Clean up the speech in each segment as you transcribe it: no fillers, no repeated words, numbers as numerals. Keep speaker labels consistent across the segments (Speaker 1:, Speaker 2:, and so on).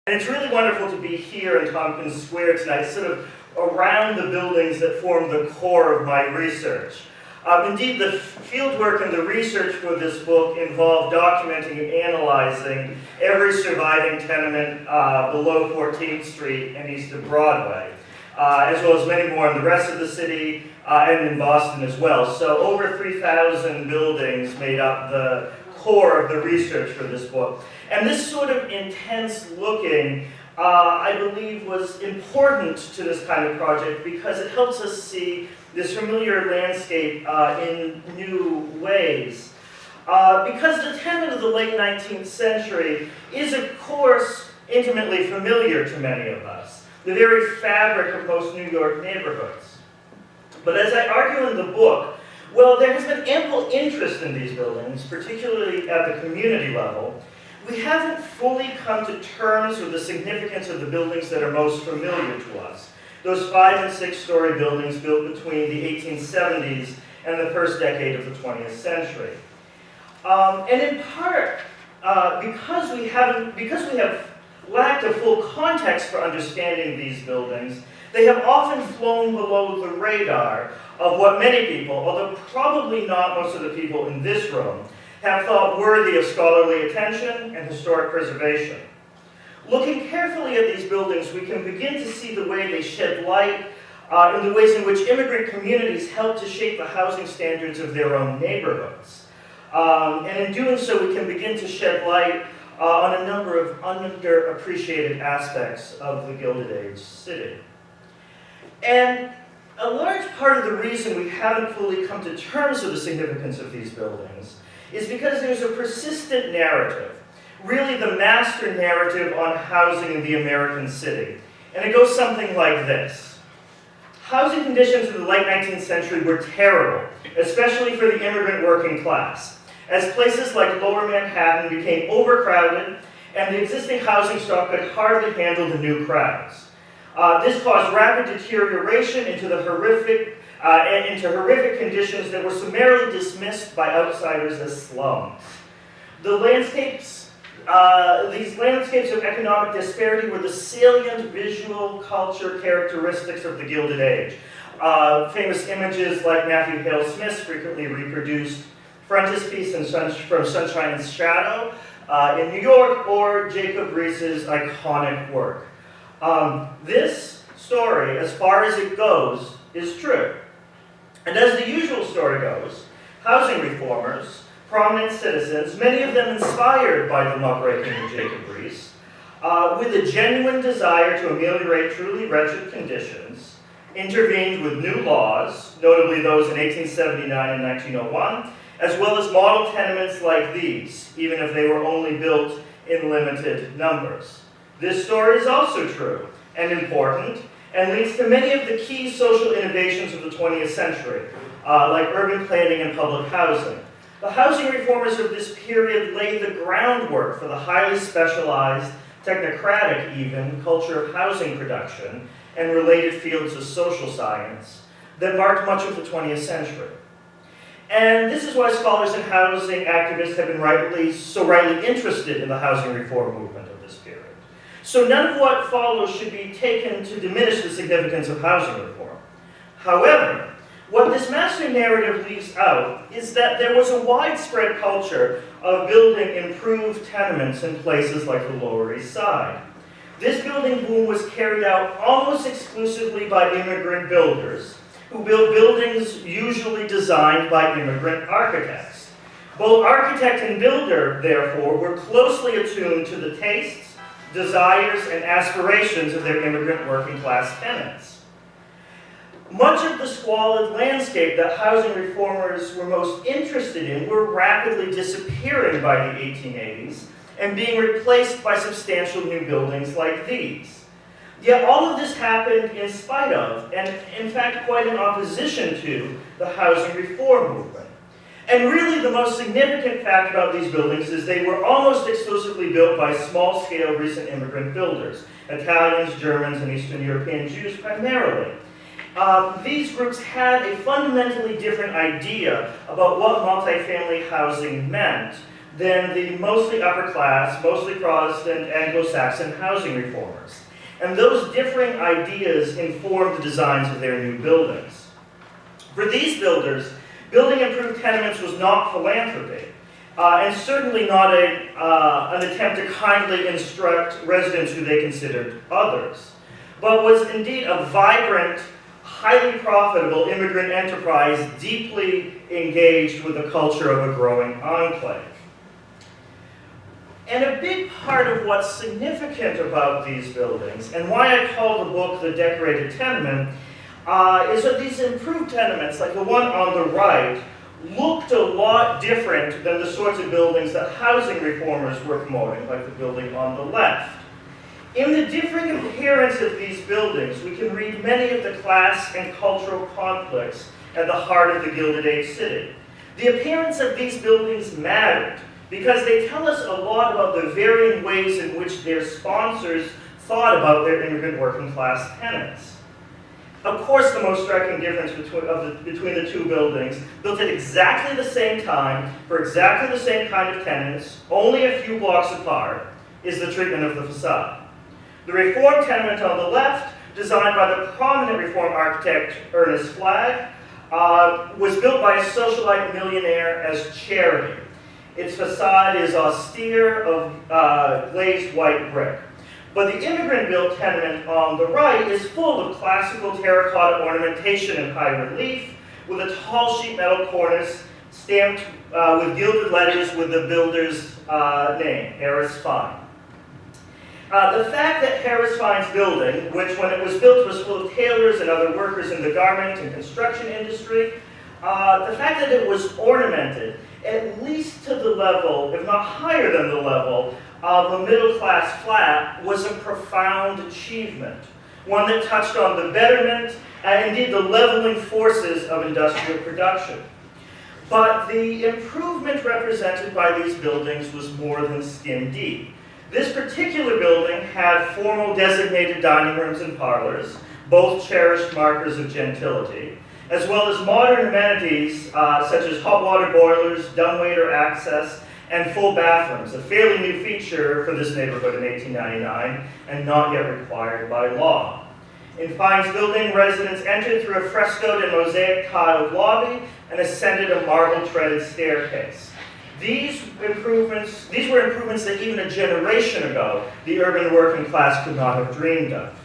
Speaker 1: And it's really wonderful to be here in Tompkins Square tonight, sort of around the buildings that form the core of my research. Indeed, the fieldwork and the research for this book involved documenting and analyzing every surviving tenement below 14th Street and east of Broadway, as well as many more in the rest of the city and in Boston as well. So over 3,000 buildings made up the core of the research for this book. And this sort of intense looking, I believe, was important to this kind of project because it helps us see this familiar landscape in new ways. Because the tenement of the late 19th century is, of course, intimately familiar to many of us, the very fabric of most New York neighborhoods. But as I argue in the book, well, there has been ample interest in these buildings, particularly at the community level. We haven't fully come to terms with the significance of the buildings that are most familiar to us. Those 5- and 6-story buildings built between the 1870s and the first decade of the 20th century. And in part, because we have lacked a full context for understanding these buildings, they have often flown below the radar of what many people, although probably not most of the people in this room, have thought worthy of scholarly attention and historic preservation. Looking carefully at these buildings, we can begin to see the way they shed light in the ways in which immigrant communities helped to shape the housing standards of their own neighborhoods. And in doing so, we can begin to shed light on a number of underappreciated aspects of the Gilded Age city. And a large part of the reason we haven't fully come to terms with the significance of these buildings is because there's a persistent narrative, really the master narrative on housing in the American city. And it goes something like this. Housing conditions in the late 19th century were terrible, especially for the immigrant working class, as places like Lower Manhattan became overcrowded and the existing housing stock could hardly handle the new crowds. This caused rapid deterioration into horrific conditions that were summarily dismissed by outsiders as slums. These landscapes of economic disparity were the salient visual culture characteristics of the Gilded Age. Famous images like Matthew Hale Smith's frequently reproduced frontispiece from Sunshine and Shadow in New York, or Jacob Riis's iconic work. This story, as far as it goes, is true. And as the usual story goes, housing reformers, prominent citizens, many of them inspired by the muckraking of Jacob Riis, with a genuine desire to ameliorate truly wretched conditions, intervened with new laws, notably those in 1879 and 1901, as well as model tenements like these, even if they were only built in limited numbers. This story is also true and important, and leads to many of the key social innovations of the 20th century, like urban planning and public housing. The housing reformers of this period laid the groundwork for the highly specialized, technocratic even, culture of housing production and related fields of social science that marked much of the 20th century. And this is why scholars and housing activists have been so rightly interested in the housing reform movement of this period. So none of what follows should be taken to diminish the significance of housing reform. However, what this master narrative leaves out is that there was a widespread culture of building improved tenements in places like the Lower East Side. This building boom was carried out almost exclusively by immigrant builders, who built buildings usually designed by immigrant architects. Both architect and builder, therefore, were closely attuned to the tastes, desires, and aspirations of their immigrant working class tenants. Much of the squalid landscape that housing reformers were most interested in were rapidly disappearing by the 1880s and being replaced by substantial new buildings like these. Yet all of this happened in spite of, and in fact quite in opposition to, the housing reform movement. And really the most significant fact about these buildings is they were almost exclusively built by small-scale recent immigrant builders, Italians, Germans, and Eastern European Jews primarily. These groups had a fundamentally different idea about what multifamily housing meant than the mostly upper class, mostly Protestant, Anglo-Saxon housing reformers. And those differing ideas informed the designs of their new buildings. For these builders, building improved tenements was not philanthropy, and certainly not an attempt to kindly instruct residents who they considered others, but was indeed a vibrant, highly profitable immigrant enterprise deeply engaged with the culture of a growing enclave. And a big part of what's significant about these buildings, and why I call the book The Decorated Tenement, is that these improved tenements, like the one on the right, looked a lot different than the sorts of buildings that housing reformers were promoting, like the building on the left. In the differing appearance of these buildings, we can read many of the class and cultural conflicts at the heart of the Gilded Age city. The appearance of these buildings mattered because they tell us a lot about the varying ways in which their sponsors thought about their immigrant working class tenants. Of course, the most striking difference between the two buildings, built at exactly the same time, for exactly the same kind of tenants, only a few blocks apart, is the treatment of the facade. The Reform tenement on the left, designed by the prominent Reform architect Ernest Flagg, was built by a socialite millionaire as charity. Its facade is austere of glazed white brick. But the immigrant-built tenement on the right is full of classical terracotta ornamentation in high relief, with a tall sheet metal cornice stamped with gilded letters with the builder's name, Harris Fine. The fact that Harris Fine's building, which when it was built was full of tailors and other workers in the garment and construction industry, the fact that it was ornamented at least to the level, if not higher than the level, of a middle-class flat was a profound achievement, one that touched on the betterment and indeed the leveling forces of industrial production. But the improvement represented by these buildings was more than skin deep. This particular building had formal designated dining rooms and parlors, both cherished markers of gentility, as well as modern amenities such as hot water boilers, dumbwaiter access, and full bathrooms, a fairly new feature for this neighborhood in 1899 and not yet required by law. In Fine's building, residents entered through a frescoed and mosaic tiled lobby and ascended a marble-treaded staircase. These were improvements that even a generation ago the urban working class could not have dreamed of.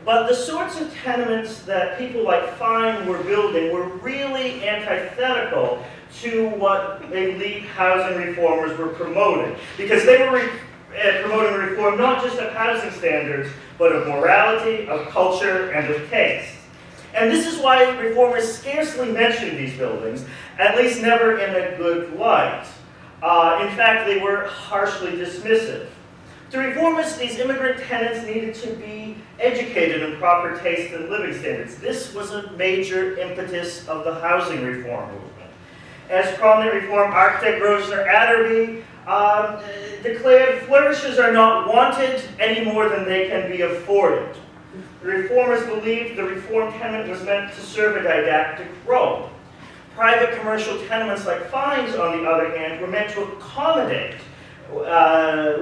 Speaker 1: But the sorts of tenements that people like Fine were building were really antithetical to what elite housing reformers were promoting, because they were promoting reform not just of housing standards, but of morality, of culture, and of taste. And this is why reformers scarcely mentioned these buildings, at least never in a good light. In fact, they were harshly dismissive. To reformists, these immigrant tenants needed to be educated in proper taste and living standards. This was a major impetus of the housing reform movement. As prominent Reform architect Grosvenor Atterby declared, flourishes are not wanted any more than they can be afforded. The reformers believed the Reform tenement was meant to serve a didactic role. Private commercial tenements like Fine's, on the other hand, were meant to accommodate,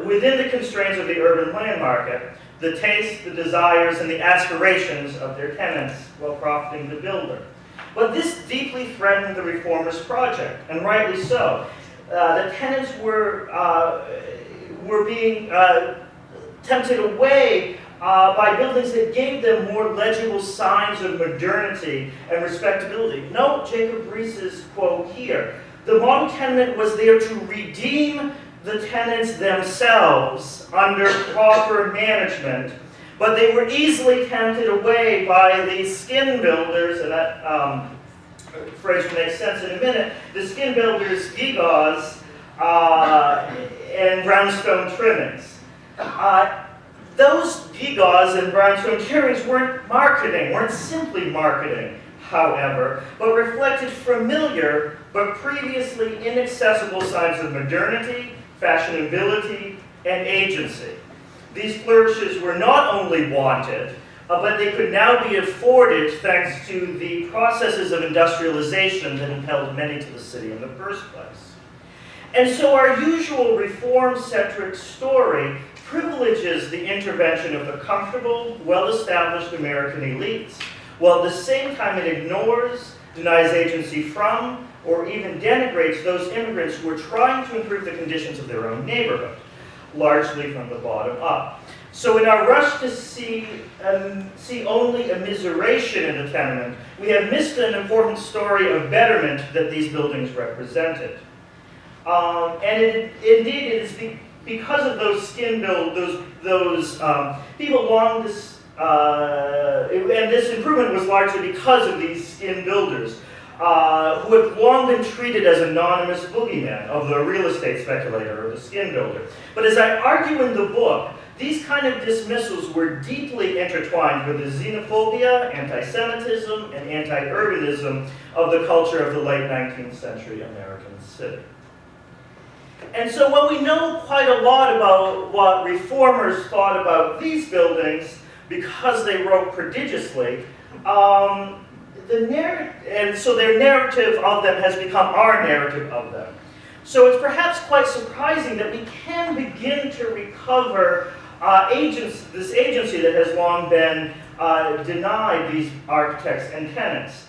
Speaker 1: within the constraints of the urban land market, the tastes, the desires, and the aspirations of their tenants while profiting the builder. But this deeply threatened the reformers' project, and rightly so. The tenants were being tempted away by buildings that gave them more legible signs of modernity and respectability. Note Jacob Reese's quote here. The model tenement was there to redeem the tenants themselves under proper management, but they were easily tempted away by the skin builders, and that phrase will make sense in a minute, the skin builders' gewgaws and brownstone trimmings. Those gewgaws and brownstone trimmings weren't simply marketing, however, but reflected familiar but previously inaccessible signs of modernity, fashionability, and agency. These flourishes were not only wanted, but they could now be afforded thanks to the processes of industrialization that impelled many to the city in the first place. And so our usual reform-centric story privileges the intervention of the comfortable, well-established American elites, while at the same time it ignores, denies agency from, or even denigrates those immigrants who are trying to improve the conditions of their own neighborhood, largely from the bottom up. So in our rush to see only immiseration in the tenement, we have missed an important story of betterment that these buildings represented. Indeed, it is because of those people long this, and this improvement was largely because of these skin builders, who have long been treated as anonymous boogeymen of the real estate speculator or the skin builder. But as I argue in the book, these kind of dismissals were deeply intertwined with the xenophobia, anti-Semitism, and anti-urbanism of the culture of the late 19th century American city. And so while we know quite a lot about what reformers thought about these buildings because they wrote prodigiously, and so their narrative of them has become our narrative of them. So it's perhaps quite surprising that we can begin to recover this agency that has long been denied these architects and tenants.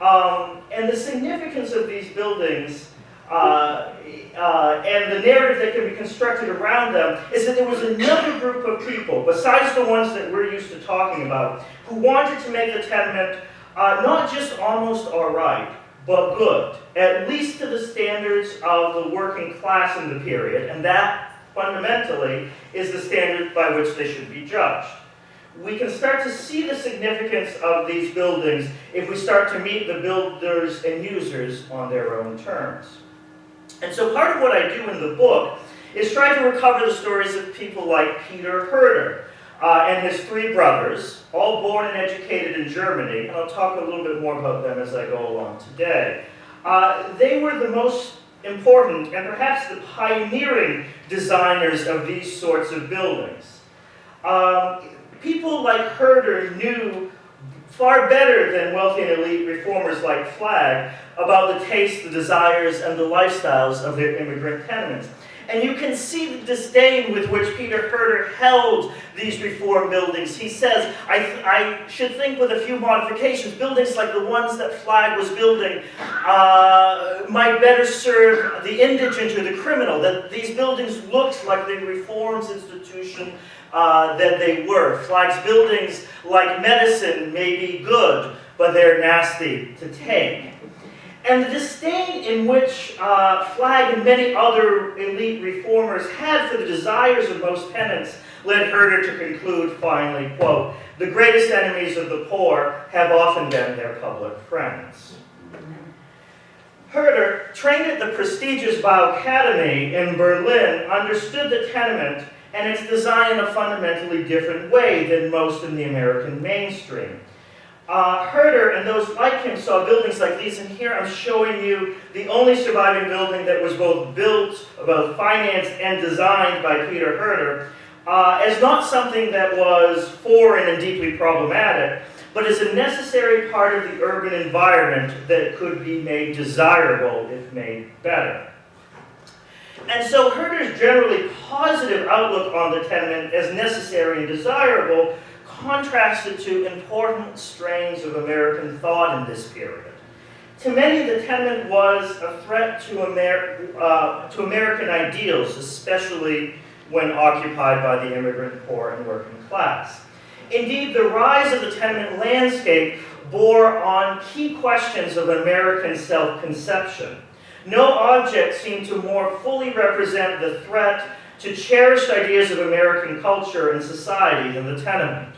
Speaker 1: And the significance of these buildings and the narrative that can be constructed around them is that there was another group of people, besides the ones that we're used to talking about, who wanted to make the tenement not just almost all right, but good, at least to the standards of the working class in the period, and that, fundamentally, is the standard by which they should be judged. We can start to see the significance of these buildings if we start to meet the builders and users on their own terms. And so part of what I do in the book is try to recover the stories of people like Peter Herder and his three brothers, all born and educated in Germany, and I'll talk a little bit more about them as I go along today. They were the most important and perhaps the pioneering designers of these sorts of buildings. People like Herder knew far better than wealthy and elite reformers like Flagg about the tastes, the desires, and the lifestyles of their immigrant tenements. And you can see the disdain with which Peter Herder held these reform buildings. He says, I should think with a few modifications, buildings like the ones that Flagg was building might better serve the indigent or the criminal, that these buildings looked like the reforms institution that they were. Flagg's buildings, like medicine, may be good, but they're nasty to take. And the disdain in which Flagg and many other elite reformers had for the desires of most tenants led Herder to conclude, finally, quote, "The greatest enemies of the poor have often been their public friends." Herder, trained at the prestigious Bauakademie in Berlin, understood the tenement and its design in a fundamentally different way than most in the American mainstream. Herder and those like him saw buildings like these, and here I'm showing you the only surviving building that was both built, both financed and designed by Peter Herder, as not something that was foreign and deeply problematic, but as a necessary part of the urban environment that could be made desirable if made better. And so Herder's generally positive outlook on the tenement as necessary and desirable contrasted to important strains of American thought in this period. To many, the tenement was a threat to American ideals, especially when occupied by the immigrant poor and working class. Indeed, the rise of the tenement landscape bore on key questions of American self-conception. No object seemed to more fully represent the threat to cherished ideas of American culture and society than the tenement.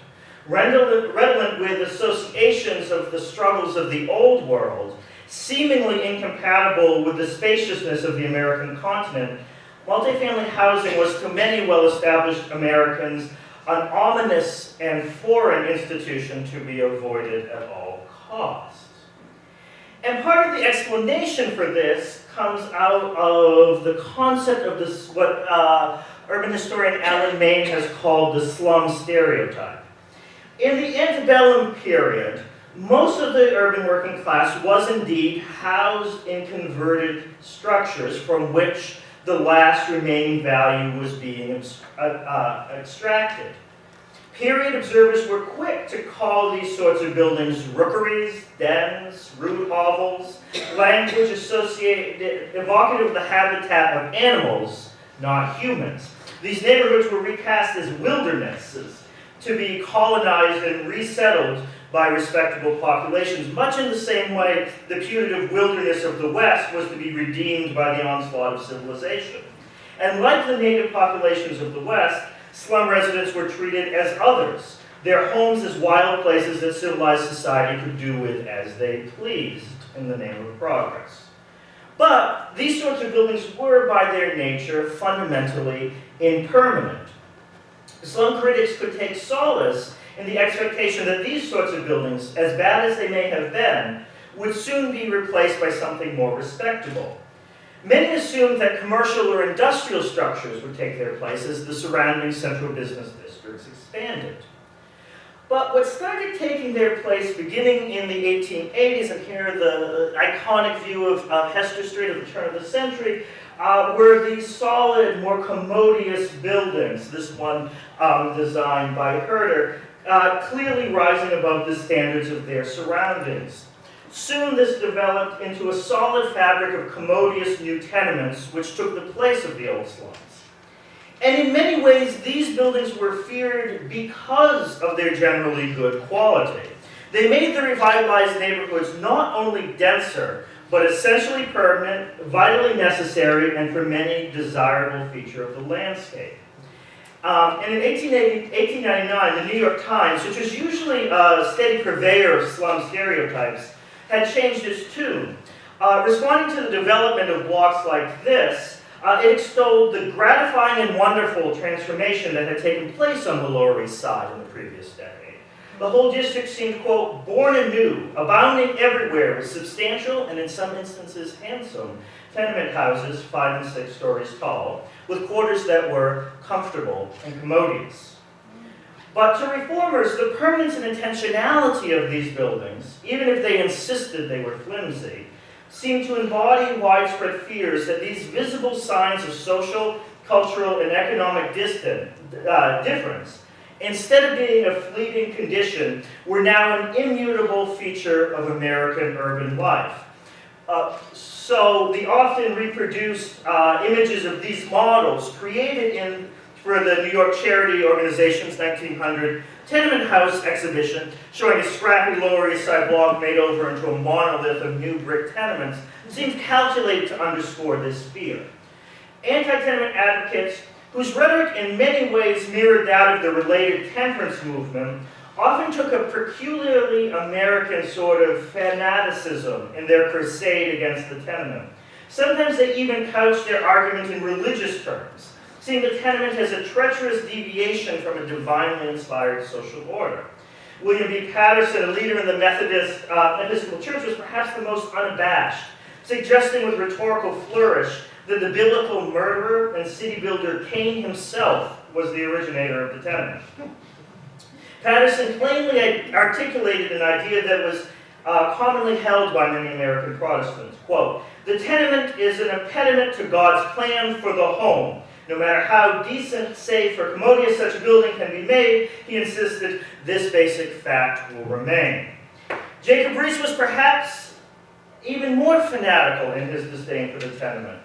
Speaker 1: Redolent with associations of the struggles of the old world, seemingly incompatible with the spaciousness of the American continent, multifamily housing was to many well-established Americans an ominous and foreign institution to be avoided at all costs. And part of the explanation for this comes out of the concept of this, what urban historian Alan Main has called the slum stereotype. In the antebellum period, most of the urban working class was indeed housed in converted structures from which the last remaining value was being extracted. Period observers were quick to call these sorts of buildings rookeries, dens, rude hovels, language associated, evocative of the habitat of animals, not humans. These neighborhoods were recast as wildernesses to be colonized and resettled by respectable populations, much in the same way the putative wilderness of the West was to be redeemed by the onslaught of civilization. And like the native populations of the West, slum residents were treated as others, their homes as wild places that civilized society could do with as they pleased in the name of progress. But these sorts of buildings were, by their nature, fundamentally impermanent. Slum critics could take solace in the expectation that these sorts of buildings, as bad as they may have been, would soon be replaced by something more respectable. Many assumed that commercial or industrial structures would take their place as the surrounding central business districts expanded. But what started taking their place beginning in the 1880s, and here the iconic view of Hester Street at the turn of the century, were these solid, more commodious buildings, this one designed by Herder, clearly rising above the standards of their surroundings. Soon this developed into a solid fabric of commodious new tenements which took the place of the old slums. And in many ways, these buildings were feared because of their generally good quality. They made the revitalized neighborhoods not only denser, but essentially permanent, vitally necessary, and for many desirable feature of the landscape. And in 1899, the New York Times, which was usually a steady purveyor of slum stereotypes, had changed its tune. Responding to the development of blocks like this, it extolled the gratifying and wonderful transformation that had taken place on the Lower East Side in the previous decade. The whole district seemed, quote, born anew, abounding everywhere with substantial and in some instances handsome tenement houses 5 and 6 stories tall, with quarters that were comfortable and commodious. But to reformers, the permanence and intentionality of these buildings, even if they insisted they were flimsy, seemed to embody widespread fears that these visible signs of social, cultural, and economic difference, instead of being a fleeting condition, were now an immutable feature of American urban life. So the often reproduced images of these models created for the New York charity organization's 1900 tenement house exhibition, showing a scrappy Lower East Side block made over into a monolith of new brick tenements, seems calculated to underscore this fear. Anti-tenement advocates, whose rhetoric in many ways mirrored that of the related temperance movement, often took a peculiarly American sort of fanaticism in their crusade against the tenement. Sometimes they even couched their argument in religious terms, seeing the tenement as a treacherous deviation from a divinely inspired social order. William B. Patterson, a leader in the Methodist Episcopal Church, was perhaps the most unabashed, suggesting with rhetorical flourish that the biblical murderer and city builder Cain himself was the originator of the tenement. Patterson plainly articulated an idea that was commonly held by many American Protestants. Quote, "The tenement is an impediment to God's plan for the home. No matter how decent, safe, or commodious such a building can be made," he insisted, "this basic fact will remain." Jacob Riis was perhaps even more fanatical in his disdain for the tenement.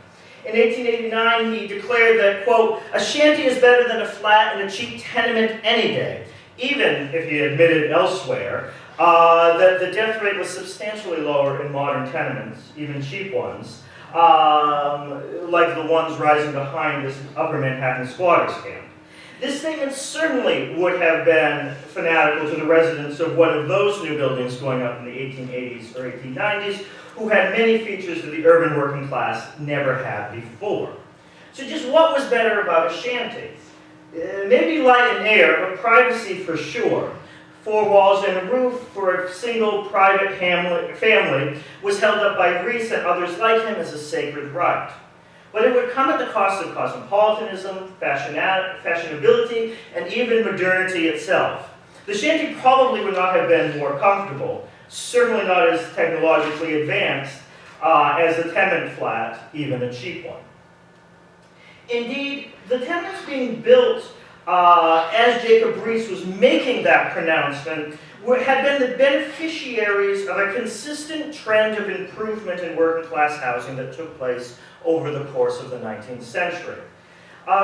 Speaker 1: In 1889, he declared that, quote, "A shanty is better than a flat and a cheap tenement any day," even if he admitted elsewhere that the death rate was substantially lower in modern tenements, even cheap ones, like the ones rising behind this Upper Manhattan squatters camp. This statement certainly would have been fanatical to the residents of one of those new buildings going up in the 1880s or 1890s, who had many features that the urban working class never had before. So just what was better about a shanty? Maybe light and air, but privacy for sure. 4 walls and a roof for a single private family was held up by Riis and others like him as a sacred right. But it would come at the cost of cosmopolitanism, fashionability, and even modernity itself. The shanty probably would not have been more comfortable, certainly not as technologically advanced as a tenement flat, even a cheap one. Indeed, the tenements being built as Jacob Riis was making that pronouncement had been the beneficiaries of a consistent trend of improvement in working class housing that took place over the course of the 19th century.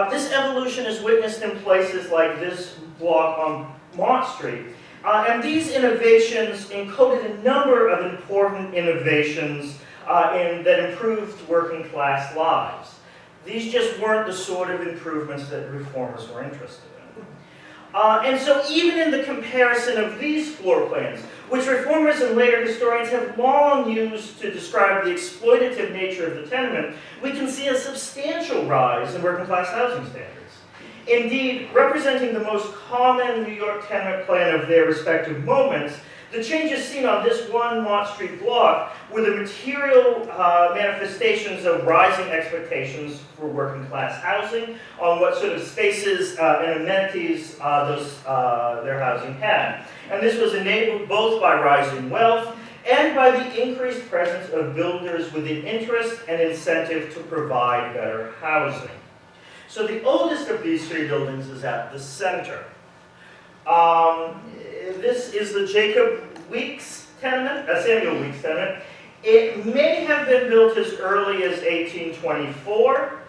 Speaker 1: This evolution is witnessed in places like this block on Mott Street. And these innovations encoded a number of important innovations that improved working class lives. These just weren't the sort of improvements that reformers were interested in. And so even in the comparison of these floor plans, which reformers and later historians have long used to describe the exploitative nature of the tenement, we can see a substantial rise in working class housing standards. Indeed, representing the most common New York tenement plan of their respective moments, the changes seen on this one Mott Street block were the material manifestations of rising expectations for working class housing on what sort of spaces and amenities their housing had. And this was enabled both by rising wealth and by the increased presence of builders with an interest and incentive to provide better housing. So the oldest of these three buildings is at the center. This is the Jacob Weeks tenement, Samuel Weeks tenement. It may have been built as early as 1824,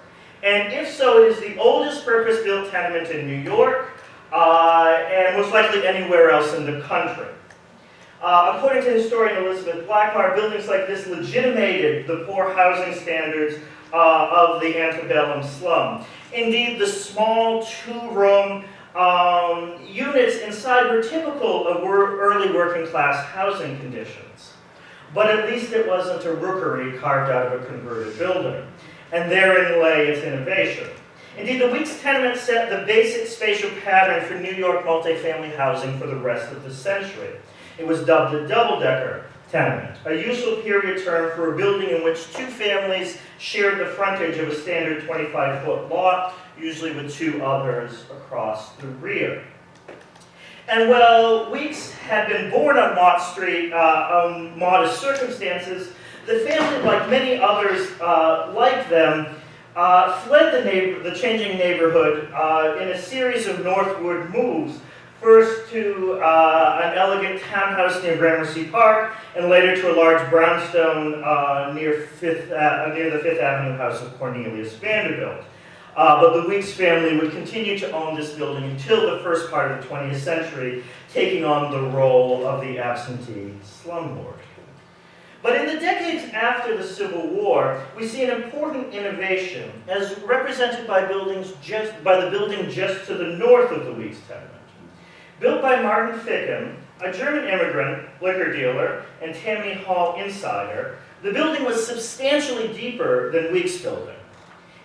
Speaker 1: and if so, it is the oldest purpose-built tenement in New York, and most likely anywhere else in the country. According to historian Elizabeth Blackmar, buildings like this legitimated the poor housing standards of the antebellum slum. Indeed, the small two-room units inside were typical of early working class housing conditions. But at least it wasn't a rookery carved out of a converted building. And therein lay its innovation. Indeed, the Weeks tenement set the basic spatial pattern for New York multifamily housing for the rest of the century. It was dubbed a double-decker tenement, a useful period term for a building in which two families shared the frontage of a standard 25-foot lot, usually with two others across the rear. And while Weeks had been born on Mott Street on modest circumstances, the family, like many others like them, fled the changing neighborhood in a series of northward moves, first to an elegant townhouse near Gramercy Park, and later to a large brownstone near the Fifth Avenue house of Cornelius Vanderbilt. But the Weeks family would continue to own this building until the first part of the 20th century, taking on the role of the absentee slumlord. But in the decades after the Civil War, we see an important innovation, as represented by the building just to the north of the Weeks tenement. Built by Martin Ficken, a German immigrant, liquor dealer, and Tammany Hall insider, the building was substantially deeper than Weeks' building.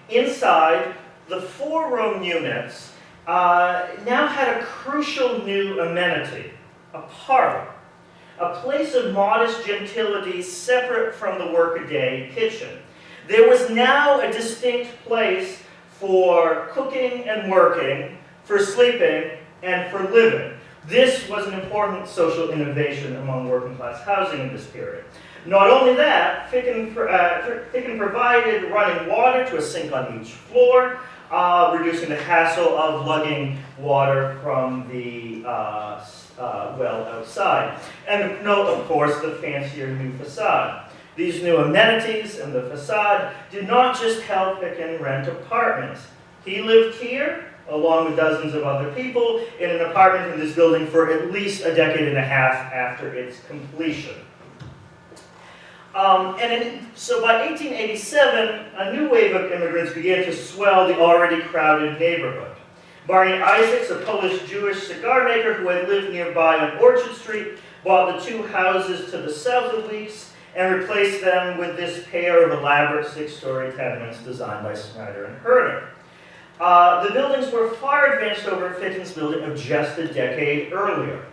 Speaker 1: Inside, the four-room units now had a crucial new amenity, a parlor, a place of modest gentility separate from the workaday kitchen. There was now a distinct place for cooking and working, for sleeping, and for living. This was an important social innovation among working class housing in this period. Not only that, Ficken provided running water to a sink on each floor, reducing the hassle of lugging water from the well outside. And note, of course, the fancier new facade. These new amenities and the facade did not just help Ficken rent apartments. He lived here, along with dozens of other people, in an apartment in this building for at least a decade and a half after its completion. So by 1887, a new wave of immigrants began to swell the already crowded neighborhood. Barney Isaacs, a Polish-Jewish cigar maker who had lived nearby on Orchard Street, bought the two houses to the south of Weeks and replaced them with this pair of elaborate six-story tenements designed by Snyder and Herner. The buildings were far advanced over Ficken's building of just a decade earlier.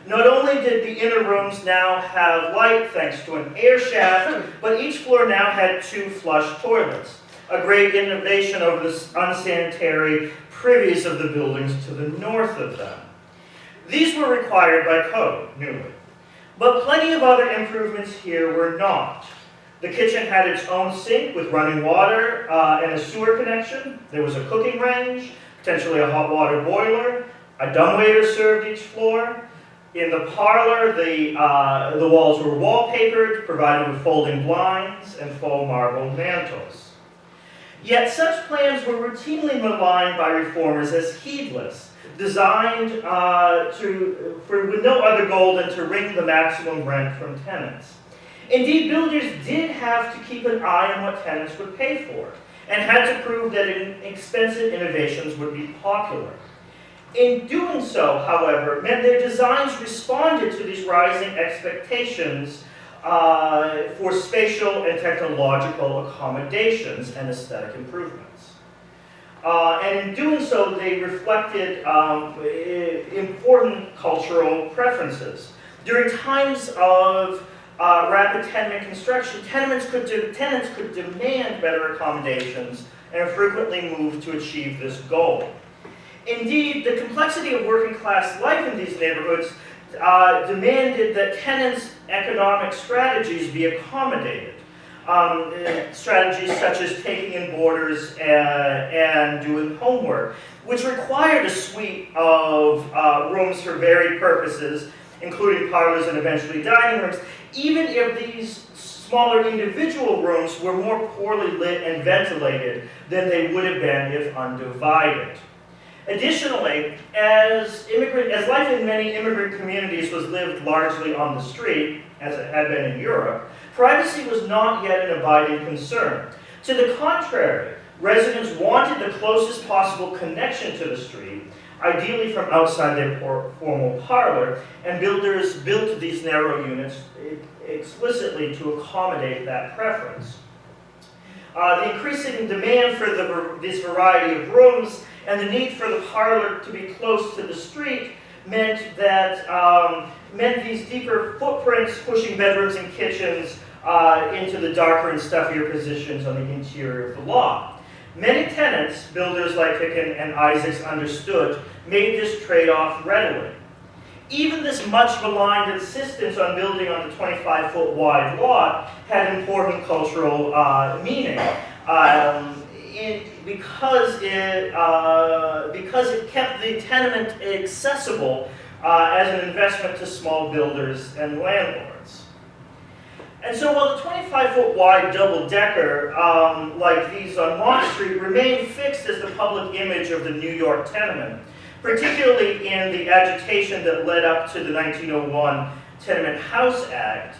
Speaker 1: Not only did the inner rooms now have light thanks to an air shaft, but each floor now had two flush toilets, a great innovation over the unsanitary privies of the buildings to the north of them. These were required by code, newly. But plenty of other improvements here were not. The kitchen had its own sink with running water and a sewer connection. There was a cooking range, potentially a hot water boiler. A dumbwaiter served each floor. In the parlor, the walls were wallpapered, provided with folding blinds and faux marble mantels. Yet such plans were routinely maligned by reformers as heedless, designed with no other goal than to wring the maximum rent from tenants. Indeed, builders did have to keep an eye on what tenants would pay for, and had to prove that expensive innovations would be popular. In doing so, however, meant their designs responded to these rising expectations for spatial and technological accommodations and aesthetic improvements. And in doing so, they reflected important cultural preferences. During times of rapid tenement construction, tenants could demand better accommodations and frequently moved to achieve this goal. Indeed, the complexity of working class life in these neighborhoods demanded that tenants' economic strategies be accommodated. Strategies such as taking in boarders and doing homework, which required a suite of rooms for varied purposes, including parlors and eventually dining rooms, even if these smaller individual rooms were more poorly lit and ventilated than they would have been if undivided. Additionally, as life in many immigrant communities was lived largely on the street, as it had been in Europe, privacy was not yet an abiding concern. To the contrary, residents wanted the closest possible connection to the street, ideally from outside their formal parlor, and builders built these narrow units explicitly to accommodate that preference. The increasing demand for this variety of rooms and the need for the parlor to be close to the street meant these deeper footprints, pushing bedrooms and kitchens into the darker and stuffier positions on the interior of the lot. Many tenants, builders like Duggan and Isaacs understood, made this trade-off readily. Even this much maligned insistence on building on the 25-foot wide lot had important cultural meaning. Because it kept the tenement accessible as an investment to small builders and landlords. And so while the 25-foot wide double-decker, like these on Mott Street, remained fixed as the public image of the New York tenement, particularly in the agitation that led up to the 1901 Tenement House Act,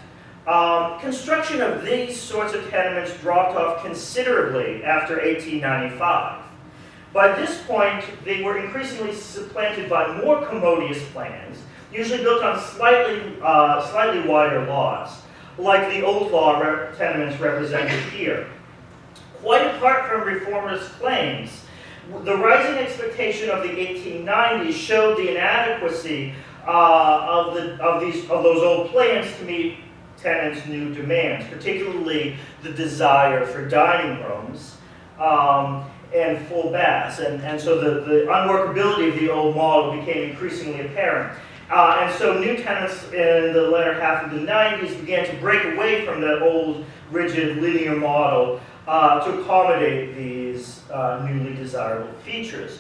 Speaker 1: construction of these sorts of tenements dropped off considerably after 1895. By this point, they were increasingly supplanted by more commodious plans, usually built on slightly wider lots, like the old law tenements represented here. Quite apart from reformers' claims, the rising expectation of the 1890s showed the inadequacy of those old plans to meet tenants' new demands, particularly the desire for dining rooms and full baths. And so the unworkability of the old model became increasingly apparent. And so new tenants in the latter half of the 90s began to break away from that old, rigid, linear model to accommodate these newly desirable features.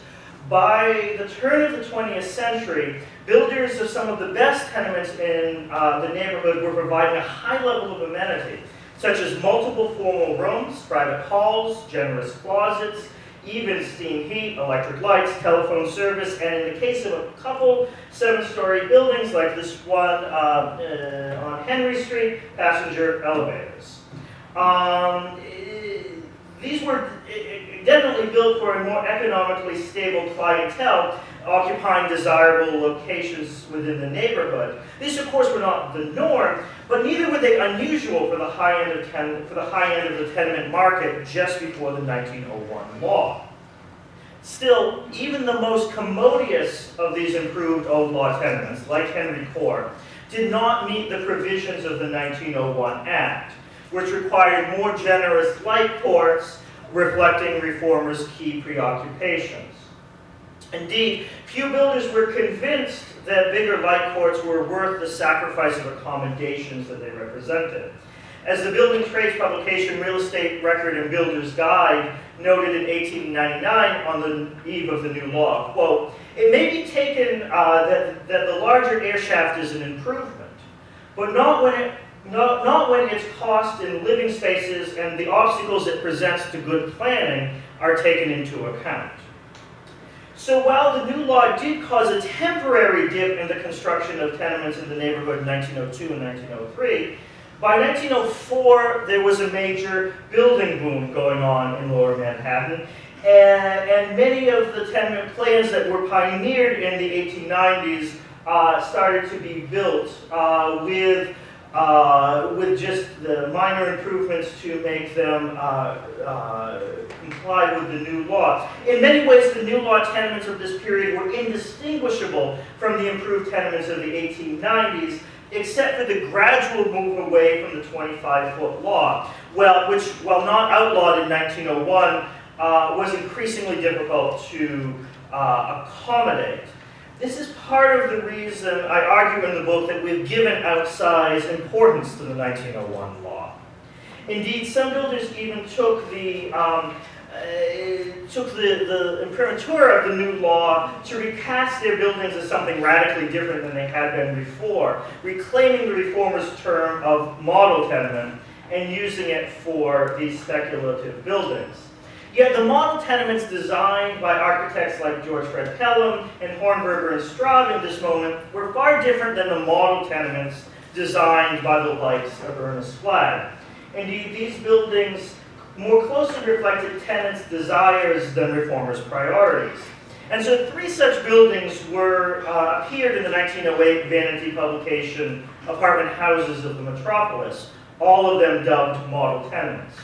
Speaker 1: By the turn of the 20th century, builders of some of the best tenements in the neighborhood were providing a high level of amenity, such as multiple formal rooms, private halls, generous closets, even steam heat, electric lights, telephone service, and in the case of a couple 7-story buildings like this one on Henry Street, passenger elevators. These were definitely built for a more economically stable clientele, occupying desirable locations within the neighborhood. These, of course, were not the norm, but neither were they unusual for the high end of the tenement market just before the 1901 law. Still, even the most commodious of these improved old law tenements, like Henry Court, did not meet the provisions of the 1901 Act, which required more generous light courts reflecting reformers' key preoccupations. Indeed, few builders were convinced that bigger light courts were worth the sacrifice of accommodations that they represented. As the Building Trades publication Real Estate Record and Builder's Guide noted in 1899 on the eve of the new law, quote, "It may be taken that the larger air shaft is an improvement, but not when its cost in living spaces and the obstacles it presents to good planning are taken into account." So while the new law did cause a temporary dip in the construction of tenements in the neighborhood in 1902 and 1903, by 1904 there was a major building boom going on in Lower Manhattan, and many of the tenement plans that were pioneered in the 1890s started to be built with just the minor improvements to make them comply with the new law. In many ways, the new law tenements of this period were indistinguishable from the improved tenements of the 1890s, except for the gradual move away from the 25-foot law, which, while not outlawed in 1901, was increasingly difficult to accommodate. This is part of the reason I argue in the book that we've given outsized importance to the 1901 law. Indeed, some builders even took the imprimatur of the new law to recast their buildings as something radically different than they had been before, reclaiming the reformers' term of model tenement and using it for these speculative buildings. Yet the model tenements designed by architects like George Fred Pelham and Hornberger and Straub in this moment were far different than the model tenements designed by the likes of Ernest Flagg. Indeed, these buildings more closely reflected tenants' desires than reformers' priorities. And so 3 such buildings appeared in the 1908 vanity publication Apartment Houses of the Metropolis, all of them dubbed model tenements.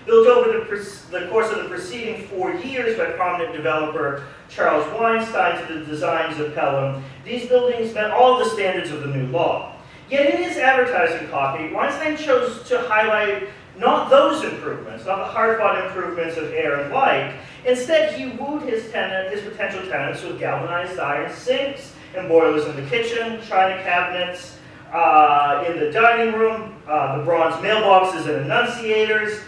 Speaker 1: Built over the course of the preceding 4 years by prominent developer Charles Weinstein to the designs of Pelham, these buildings met all the standards of the new law. Yet in his advertising copy, Weinstein chose to highlight not those improvements, not the hard-fought improvements of air and light. Instead, he wooed his potential tenants with galvanized iron sinks and boilers in the kitchen, china cabinets in the dining room, the bronze mailboxes and annunciators,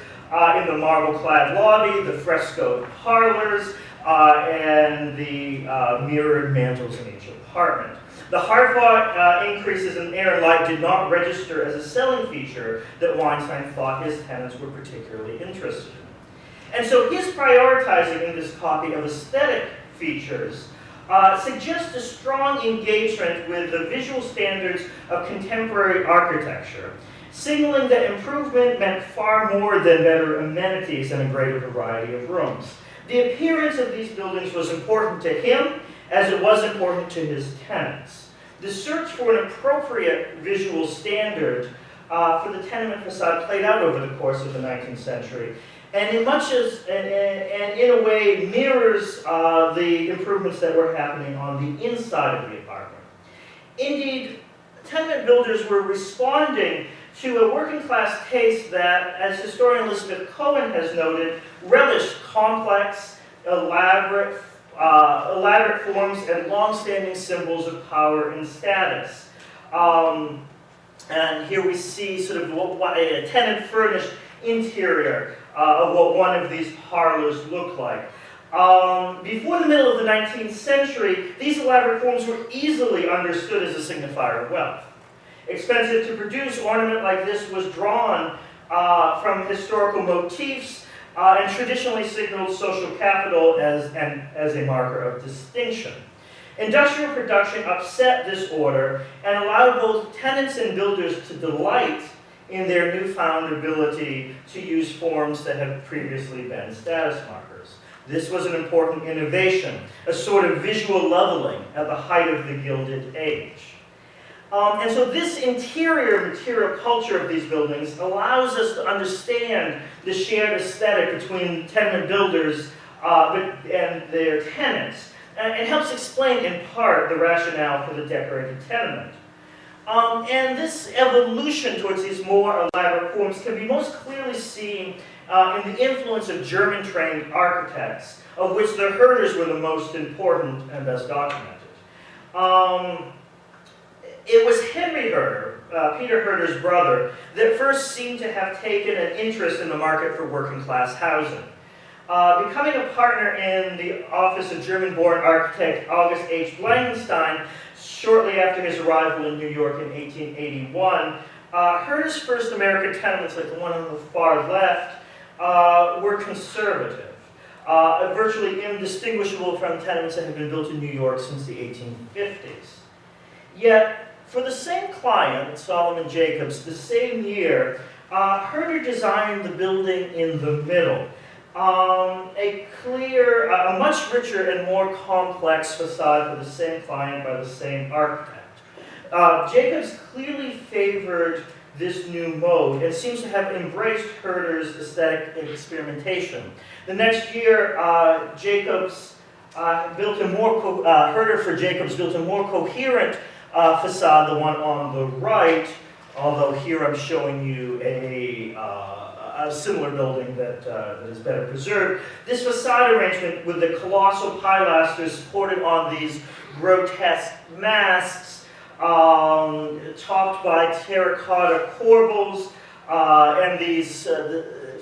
Speaker 1: in the marble-clad lobby, the frescoed parlors, and the mirrored mantels in each apartment. The hard-fought increases in air and light did not register as a selling feature that Weinstein thought his tenants were particularly interested in. And so his prioritizing in this copy of aesthetic features suggests a strong engagement with the visual standards of contemporary architecture, signaling that improvement meant far more than better amenities and a greater variety of rooms. The appearance of these buildings was important to him as it was important to his tenants. The search for an appropriate visual standard for the tenement facade played out over the course of the 19th century, and in a way mirrors the improvements that were happening on the inside of the apartment. Indeed, tenement builders were responding to a working-class taste that, as historian Elizabeth Cohen has noted, relished complex, elaborate forms and long-standing symbols of power and status. And here we see sort of a tenant-furnished interior of what one of these parlors looked like. Before the middle of the 19th century, these elaborate forms were easily understood as a signifier of wealth. Expensive to produce, ornament like this was drawn from historical motifs and traditionally signaled social capital as a marker of distinction. Industrial production upset this order and allowed both tenants and builders to delight in their newfound ability to use forms that had previously been status markers. This was an important innovation, a sort of visual leveling at the height of the Gilded Age. And so this interior material culture of these buildings allows us to understand the shared aesthetic between tenement builders and their tenants, and helps explain in part the rationale for the decorated tenement. And this evolution towards these more elaborate forms can be most clearly seen in the influence of German-trained architects, of which the Herders were the most important and best documented. It was Henry Herder, Peter Herder's brother, that first seemed to have taken an interest in the market for working-class housing. Becoming a partner in the office of German-born architect August H. Blankenstein shortly after his arrival in New York in 1881, Herder's first American tenements, like the one on the far left, were conservative, virtually indistinguishable from tenements that had been built in New York since the 1850s. Yet, for the same client, Solomon Jacobs, the same year, Herder designed the building in the middle. A clear, a much richer and more complex facade for the same client by the same architect. Jacobs clearly favored this new mode and seems to have embraced Herder's aesthetic experimentation. The next year, Herder for Jacobs built a more coherent facade, the one on the right, although here I'm showing you a similar building that is better preserved. This facade arrangement with the colossal pilasters supported on these grotesque masks, topped by terracotta corbels, and these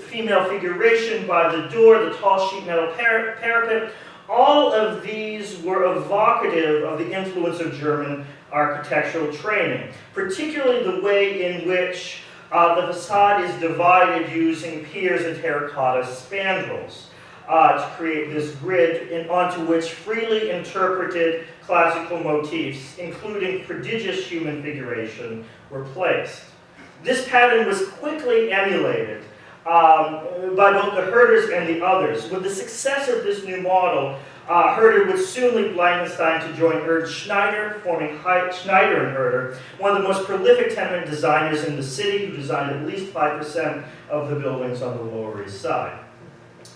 Speaker 1: female figuration by the door, the tall sheet metal parapet. All of these were evocative of the influence of German architectural training, particularly the way in which the facade is divided using piers and terracotta spandrels to create this grid onto which freely interpreted classical motifs, including prodigious human figuration, were placed. This pattern was quickly emulated by both the Herders and the others. With the success of this new model, Herder would soon leave Blankenstein to join Ernst Schneider, forming Schneider and Herder, one of the most prolific tenement designers in the city, who designed at least 5% of the buildings on the Lower East Side.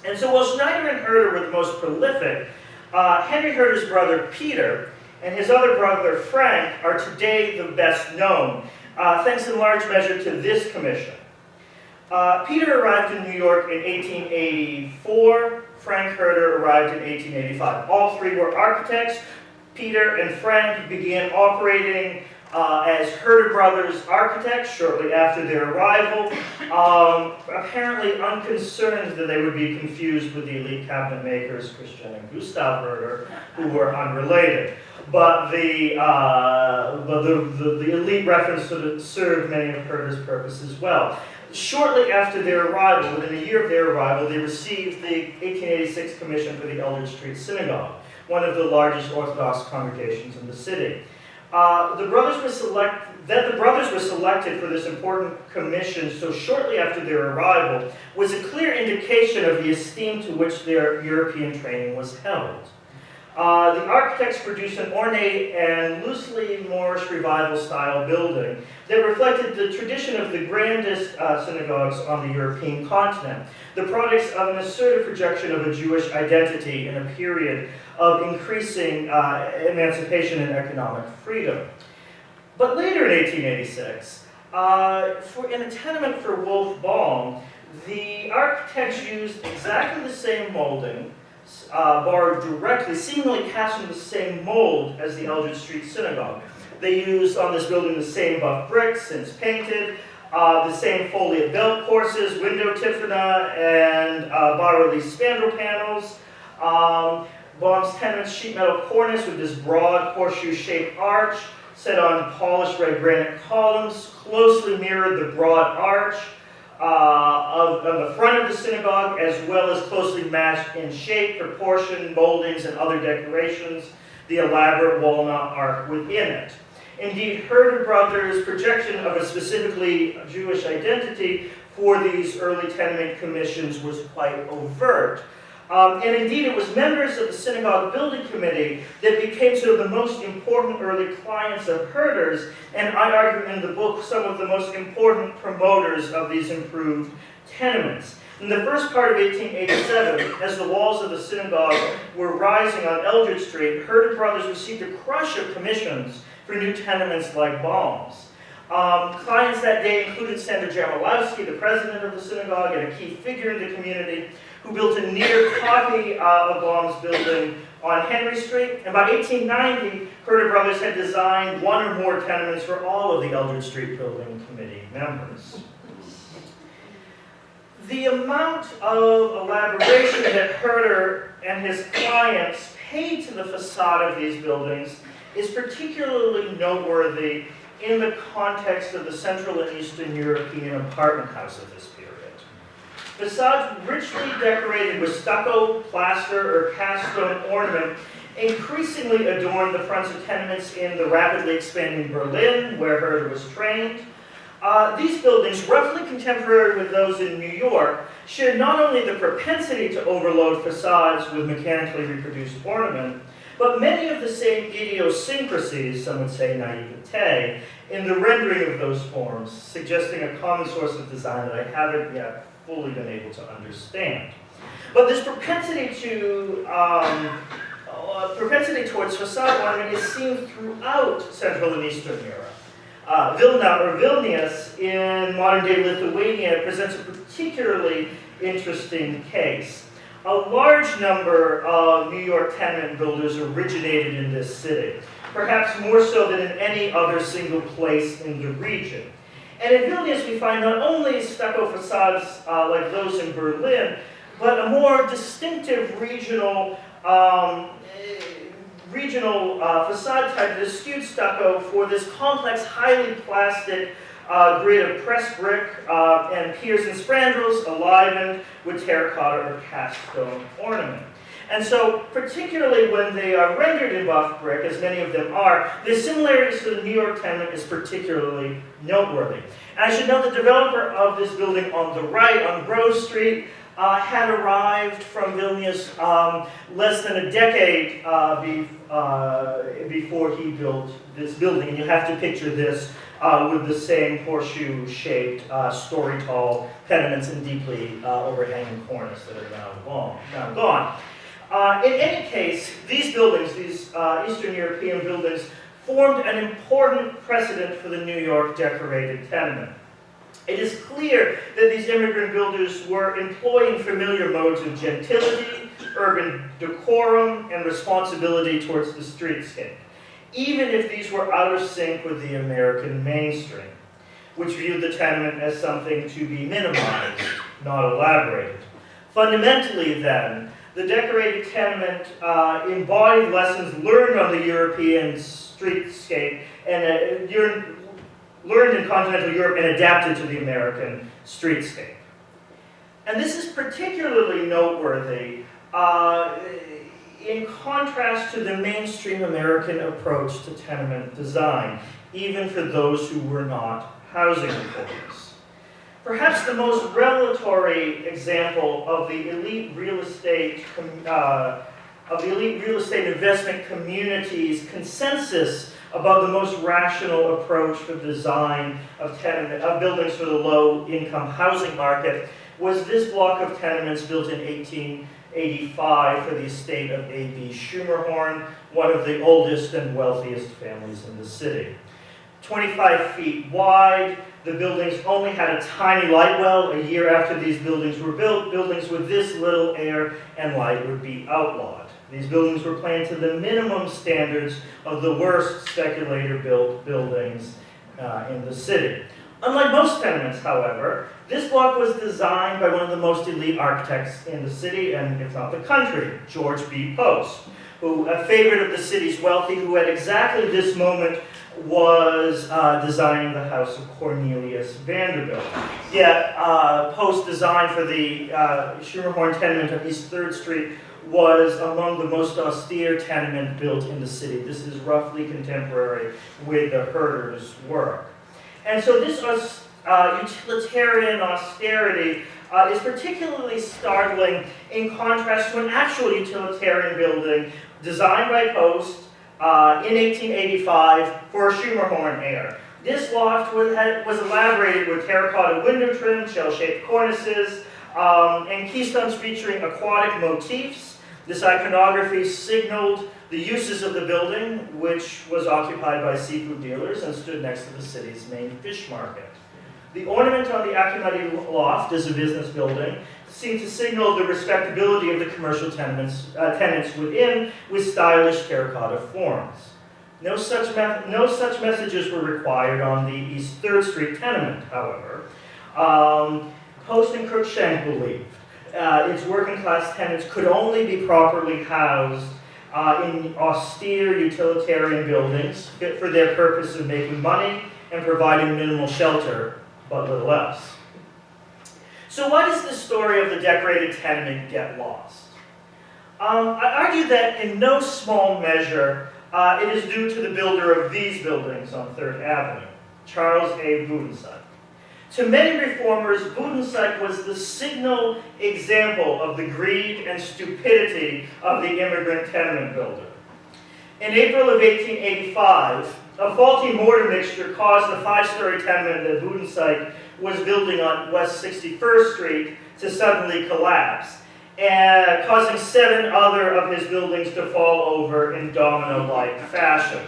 Speaker 1: And so while Schneider and Herder were the most prolific, Henry Herder's brother Peter and his other brother Frank are today the best known, thanks in large measure to this commission. Peter arrived in New York in 1884. Frank Herder arrived in 1885. All three were architects. Peter and Frank began operating as Herder Brothers architects shortly after their arrival, apparently unconcerned that they would be confused with the elite cabinet makers, Christian and Gustav Herder, who were unrelated. But the elite reference sort of served many of Herder's purposes well. Shortly after their arrival, within a year of their arrival, they received the 1886 commission for the Eldridge Street Synagogue, one of the largest Orthodox congregations in the city. The brothers were selected for this important commission so shortly after their arrival was a clear indication of the esteem to which their European training was held. The architects produced an ornate and loosely Moorish revival-style building that reflected the tradition of the grandest synagogues on the European continent, the products of an assertive projection of a Jewish identity in a period of increasing emancipation and economic freedom. But later in 1886, in a tenement for Wolf Baum, the architects used exactly the same molding, borrowed directly, seemingly cast from the same mold as the Eldridge Street Synagogue. They used on this building the same buff bricks, since painted, the same foliate belt courses, window tifana, and bas-relief spandrel panels. Baum's tenement sheet metal cornice with this broad horseshoe-shaped arch set on polished red granite columns closely mirrored the broad arch on the front of the synagogue, as well as closely matched in shape, proportion, moldings, and other decorations, the elaborate walnut arc within it. Indeed, Herder Brothers' projection of a specifically Jewish identity for these early tenement commissions was quite overt. And indeed, it was members of the synagogue building committee that became sort of the most important early clients of Herder's, and I argue in the book some of the most important promoters of these improved tenements. In the first part of 1887, as the walls of the synagogue were rising on Eldridge Street, Herder Brothers received a crush of commissions for new tenements like Baum's. Clients that day included Senator Jamalowski, the president of the synagogue and a key figure in the community, who built a near copy of Baum's building on Henry Street, and by 1890, Herder Brothers had designed one or more tenements for all of the Eldred Street Building Committee members. The amount of elaboration that Herder and his clients paid to the facade of these buildings is particularly noteworthy in the context of the Central and Eastern European apartment house of this period. Facades richly decorated with stucco, plaster, or cast stone ornament increasingly adorned the fronts of tenements in the rapidly expanding Berlin, where Herder was trained. These buildings, roughly contemporary with those in New York, shared not only the propensity to overload facades with mechanically reproduced ornament, but many of the same idiosyncrasies, some would say naivete, in the rendering of those forms, suggesting a common source of design that I haven't yet fully been able to understand. But this propensity towards facade ornament is seen throughout Central and Eastern Europe. Vilna, or Vilnius, in modern-day Lithuania, presents a particularly interesting case. A large number of New York tenement builders originated in this city, perhaps more so than in any other single place in the region. And in Vilnius, we find not only stucco facades like those in Berlin, but a more distinctive regional facade type, the skewed stucco for this complex, highly plastic grid of pressed brick and piers and spandrels enlivened with terracotta or cast stone ornament. And so, particularly when they are rendered in buff brick, as many of them are, the similarities to the New York tenement is particularly noteworthy. And I should note the developer of this building on the right, on Grove Street, had arrived from Vilnius less than a decade before he built this building. And you have to picture this with the same horseshoe-shaped, story-tall tenements and deeply overhanging cornice that are now gone. In any case, these buildings, these Eastern European buildings, formed an important precedent for the New York decorated tenement. It is clear that these immigrant builders were employing familiar modes of gentility, urban decorum, and responsibility towards the streetscape, even if these were out of sync with the American mainstream, which viewed the tenement as something to be minimized, not elaborated. Fundamentally, then, the decorated tenement embodied lessons learned on the European streetscape and learned in continental Europe and adapted to the American streetscape. And this is particularly noteworthy in contrast to the mainstream American approach to tenement design, even for those who were not housing authorities. Perhaps the most revelatory example of the elite real estate investment community's consensus about the most rational approach for the design of buildings for the low-income housing market was this block of tenements built in 1885 for the estate of A.B. Schumerhorn, one of the oldest and wealthiest families in the city. 25 feet wide, the buildings only had a tiny light well. A year after these buildings were built, buildings with this little air and light would be outlawed. These buildings were planned to the minimum standards of the worst speculator-built buildings in the city. Unlike most tenements, however, this block was designed by one of the most elite architects in the city, and if not the country, George B. Post, who, a favorite of the city's wealthy, who at exactly this moment was designing the house of Cornelius Vanderbilt. Yet, Post's design for the Schumerhorn tenement on East 3rd Street was among the most austere tenement built in the city. This is roughly contemporary with the Herder's work. And so this utilitarian austerity is particularly startling in contrast to an actual utilitarian building designed by Post in 1885 for a Schumerhorn heir. This loft was elaborated with terracotta window trim, shell-shaped cornices, and keystones featuring aquatic motifs. This iconography signaled the uses of the building, which was occupied by seafood dealers and stood next to the city's main fish market. The ornament on the Akinadi loft is a business building, seemed to signal the respectability of the commercial tenants within with stylish terracotta forms. No such messages were required on the East 3rd Street tenement, however. Post and Cruikshank believed its working class tenants could only be properly housed in austere utilitarian buildings fit for their purpose of making money and providing minimal shelter, but little else. So why does the story of the decorated tenement get lost? I argue that in no small measure it is due to the builder of these buildings on 3rd Avenue, Charles A. Budensyke. To many reformers, Budensyke was the signal example of the greed and stupidity of the immigrant tenement builder. In April of 1885, a faulty mortar mixture caused the 5-story tenement that Budensyke was building on West 61st Street to suddenly collapse, and causing 7 other of his buildings to fall over in domino-like fashion.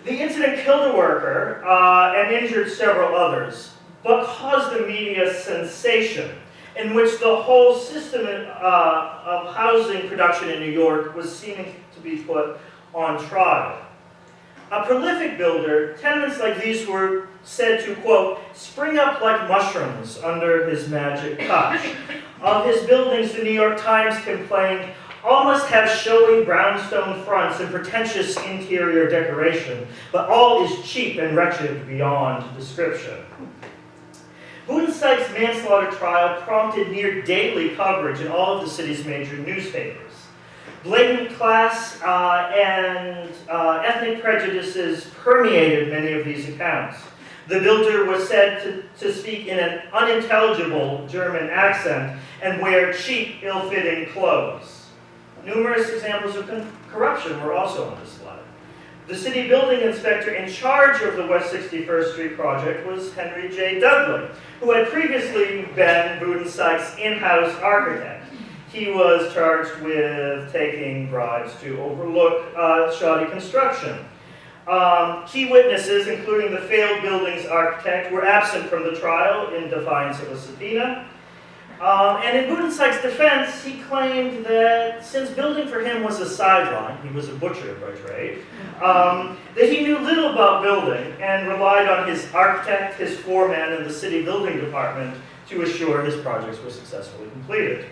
Speaker 1: The incident killed a worker and injured several others, but caused a media sensation in which the whole system of housing production in New York was seeming to be put on trial. A prolific builder, tenements like these were said to, quote, spring up like mushrooms under his magic touch. Of his buildings, the New York Times complained, all must have showy brownstone fronts and pretentious interior decoration, but all is cheap and wretched beyond description. Budensyke's manslaughter trial prompted near daily coverage in all of the city's major newspapers. Blatant class and ethnic prejudices permeated many of these accounts. The builder was said to speak in an unintelligible German accent and wear cheap, ill-fitting clothes. Numerous examples of corruption were also on display. The city building inspector in charge of the West 61st Street project was Henry J. Duggan, who had previously been Budensyke's in-house architect. He was charged with taking bribes to overlook shoddy construction. Key witnesses, including the failed building's architect, were absent from the trial in defiance of a subpoena. And in Budensyke's defense, he claimed that since building for him was a sideline, he was a butcher by trade, that he knew little about building and relied on his architect, his foreman, and the city building department to assure his projects were successfully completed.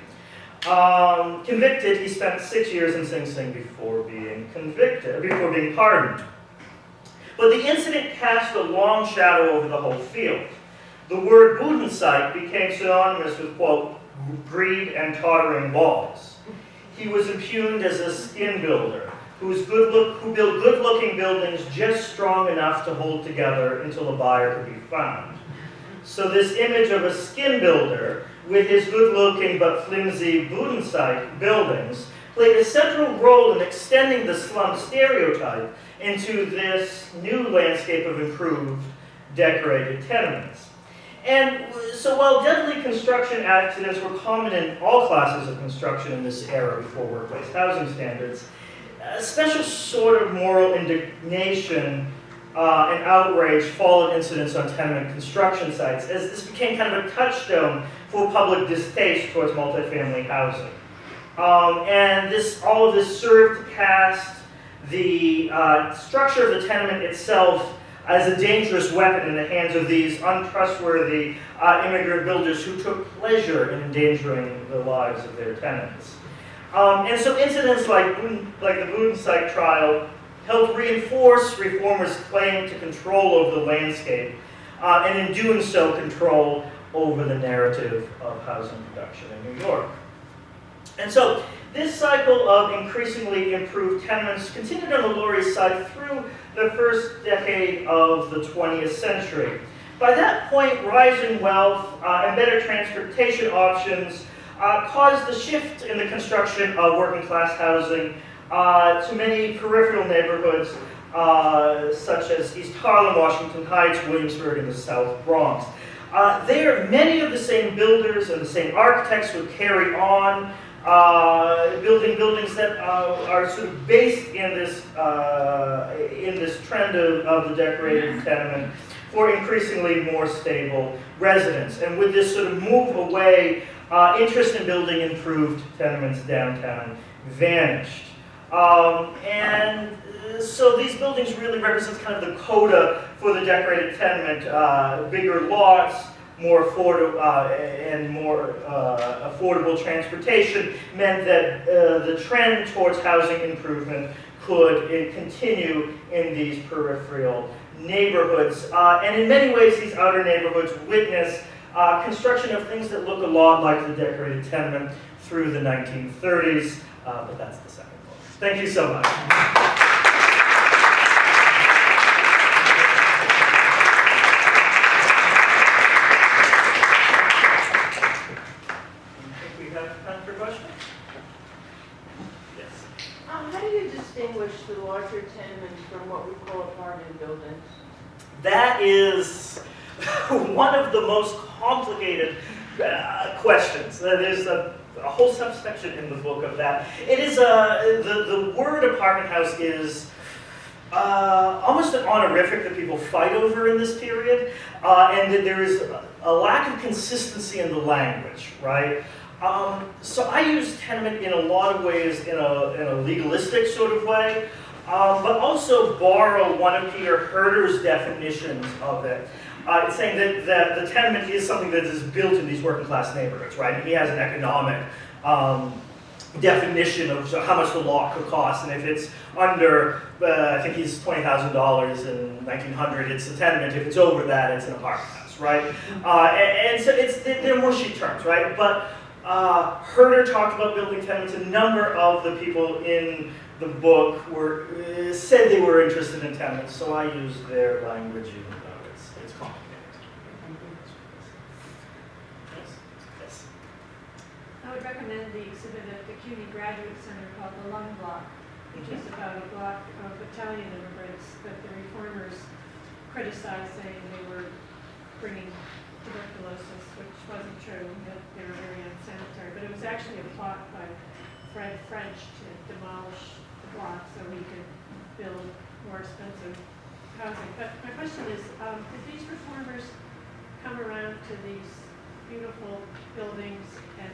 Speaker 1: Convicted, he spent 6 years in Sing Sing before being pardoned. But the incident cast a long shadow over the whole field. The word Budensyke became synonymous with, quote, greed and tottering walls. He was impugned as a skin builder who built good-looking buildings just strong enough to hold together until a buyer could be found. So this image of a skin builder with his good-looking but flimsy Budensyke buildings played a central role in extending the slum stereotype into this new landscape of improved, decorated tenements. And so while deadly construction accidents were common in all classes of construction in this era before workplace housing standards, a special sort of moral indignation and outrage followed incidents on tenement construction sites, as this became kind of a touchstone for public distaste towards multifamily housing. And all of this served to cast the structure of the tenement itself as a dangerous weapon in the hands of these untrustworthy immigrant builders who took pleasure in endangering the lives of their tenants. And so incidents like the Budensyke trial helped reinforce reformers' claim to control over the landscape, and in doing so, control over the narrative of housing production in New York. And so this cycle of increasingly improved tenements continued on the Lower East Side through the first decade of the 20th century. By that point, rising wealth and better transportation options caused the shift in the construction of working class housing to many peripheral neighborhoods such as East Harlem, Washington Heights, Williamsburg, and the South Bronx. There, many of the same builders and the same architects would carry on building buildings that are sort of based in this trend of the decorated tenement for increasingly more stable residents. And with this sort of move away interest in building improved tenements downtown vanished. So these buildings really represent kind of the coda for the decorated tenement. Bigger lots, more affordable affordable transportation meant that the trend towards housing improvement could continue in these peripheral neighborhoods. And in many ways, these outer neighborhoods witness construction of things that look a lot like the decorated tenement through the 1930s, but that's the second book. Thank you so much.
Speaker 2: How do you distinguish the larger tenements from what we call apartment buildings?
Speaker 1: That is one of the most complicated questions. There's a whole subsection in the book of that. It is the word apartment house is almost an honorific that people fight over in this period, and that there is a lack of consistency in the language, right? So I use tenement in a lot of ways in a legalistic sort of way, but also borrow one of Peter Herder's definitions of it. It's saying that the tenement is something that is built in these working class neighborhoods, right? And he has an economic definition of how much the lot could cost, and if it's under, I think he's $20,000 in 1900, it's a tenement. If it's over that, it's an apartment house, right? And so they're more sheet terms, right? But Herder talked about building tenements. A number of the people in the book said they were interested in tenements, so I use their language even though it's complicated. Yes.
Speaker 3: I would recommend the exhibit at the CUNY Graduate Center called The Lung Block, which is about a block of Italian immigrants that the reformers criticized, saying they were bringing tuberculosis, which wasn't true, that they were very unsanitary. But it was actually a plot by Fred French to demolish the block so he could build more expensive housing. But my question is, did these reformers come around to these beautiful buildings and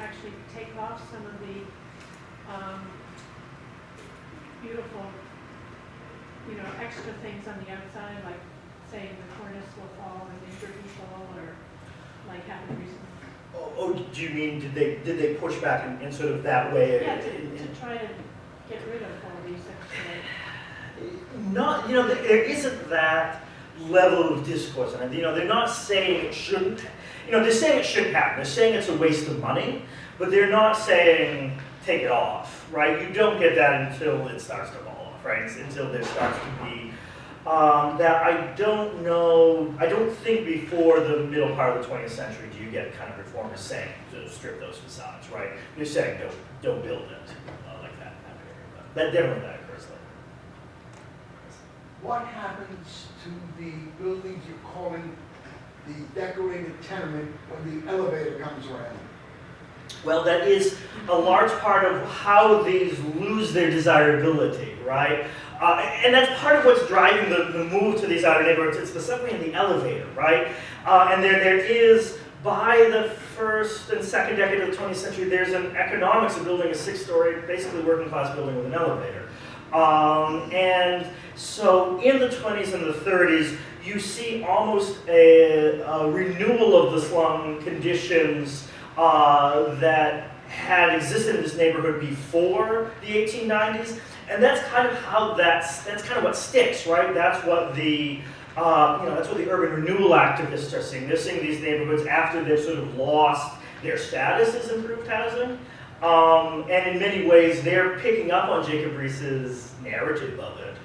Speaker 3: actually take off some of the beautiful, extra things on the outside, like saying the cornice will fall and injure people, or like happened recently?
Speaker 1: Oh, do you mean did they push back in sort of that way?
Speaker 3: Yeah, to try to get rid of all these extra.
Speaker 1: Not, there isn't that level of discourse, and they're not saying it shouldn't. They're saying it shouldn't happen. They're saying it's a waste of money, but they're not saying take it off, right? You don't get that until it starts to fall off, right? Until there starts to be that I don't know. I don't think before the middle part of the 20th century do you get kind of reformers saying to strip those facades, right? They're saying don't build it like that. That definitely that occurs later.
Speaker 4: What happens to the buildings you're calling the decorated tenement when the elevator comes around?
Speaker 1: Well, that is a large part of how these lose their desirability, right? And that's part of what's driving the move to these outer neighborhoods. It's the subway and the elevator, right? And there is, by the first and second decade of the 20th century, there's an economics of building a six-story, basically working class building with an elevator. And so in the 20s and the 30s, you see almost a renewal of the slum conditions that had existed in this neighborhood before the 1890s, and that's kind of how that's kind of what sticks, right? That's what the that's what the urban renewal activists are seeing. They're seeing these neighborhoods after they've sort of lost their status as improved housing, and in many ways they're picking up on Jacob Riis's narrative of it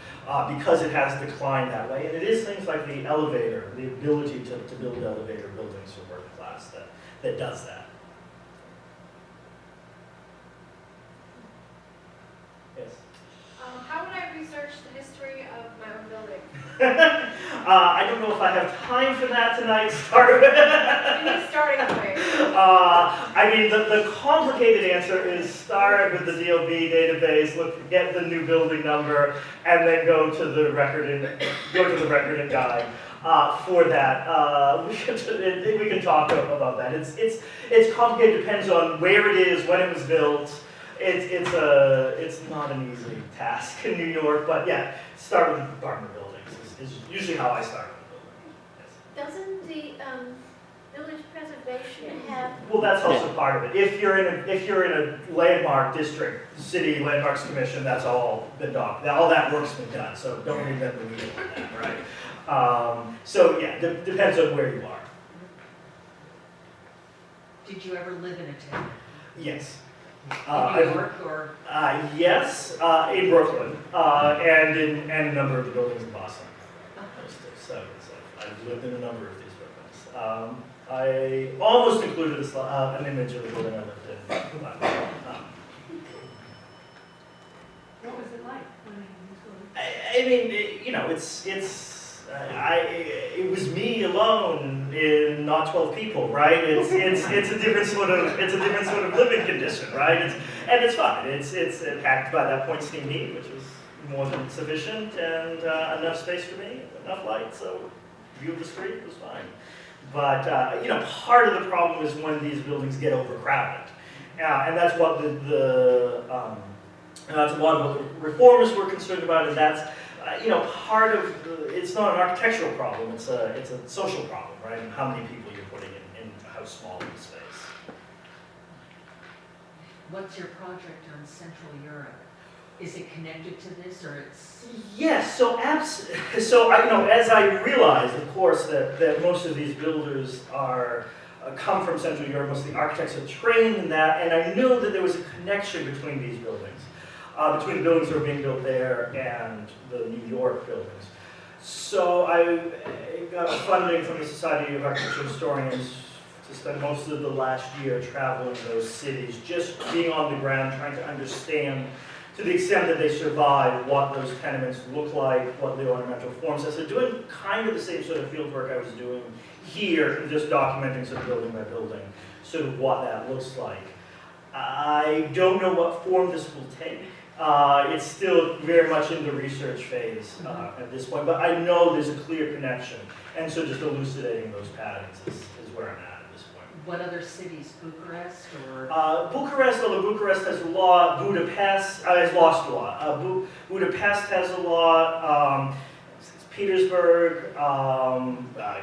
Speaker 1: because it has declined that way, and it is things like the elevator, the ability to build elevator buildings for working class that does that. Yes.
Speaker 5: How would I research the history of my own building?
Speaker 1: I don't know if I have time for that tonight. Start with
Speaker 5: Starting point.
Speaker 1: I mean, the complicated answer is start with the DLB database, get the new building number, and then go to the record and guide. for that. We can talk about that. It's complicated. Depends on where it is, when it was built. It's not an easy task in New York, but yeah, start with apartment buildings is usually how I start with a building. Yes.
Speaker 6: Doesn't the village preservation have,
Speaker 1: Well, that's also part of it. If you're in a landmark district, city landmarks commission, that's all been done. All that work's been done. So don't reinvent the wheel on that, right? So yeah, depends on where you are.
Speaker 7: Did you ever live in a town?
Speaker 1: Yes.
Speaker 7: In New York or?
Speaker 1: Yes, in Brooklyn, and in a number of the buildings in Boston. So I've lived in a number of these buildings. I almost included an image of the building I lived in.
Speaker 3: What was it like living in these buildings?
Speaker 1: I mean, you know, it was me alone in not 12 people, right? It's a different sort of living condition, right? And it's fine. It's packed by that point steam heat, which was more than sufficient, and enough space for me, enough light, so view of the street was fine. But you know, part of the problem is when these buildings get overcrowded, and that's what that's a lot of what the reformers were concerned about, and that's you know, part of it's not an architectural problem; it's a social problem, right? And how many people you're putting in how small is the space.
Speaker 7: What's your project on Central Europe? Is it connected to this, or it's?
Speaker 1: Yes, so I, you know, as I realized, of course, that most of these builders are come from Central Europe. Most of the architects are trained in that, and I knew that there was a connection between these buildings, between the buildings that were being built there and the New York buildings. So I got funding from the Society of Architectural Historians to spend most of the last year traveling those cities, just being on the ground, trying to understand, to the extent that they survive, what those tenements look like, what the ornamental forms are. So doing kind of the same sort of field work I was doing here, and just documenting sort of building by building, sort of what that looks like. I don't know what form this will take. It's still very much in the research phase at this point, but I know there's a clear connection, and so just elucidating those patterns is where I'm at this point.
Speaker 7: What other cities? Bucharest or?
Speaker 1: Bucharest, although Bucharest has a lot, Budapest has lost a lot. Budapest has a lot, Petersburg,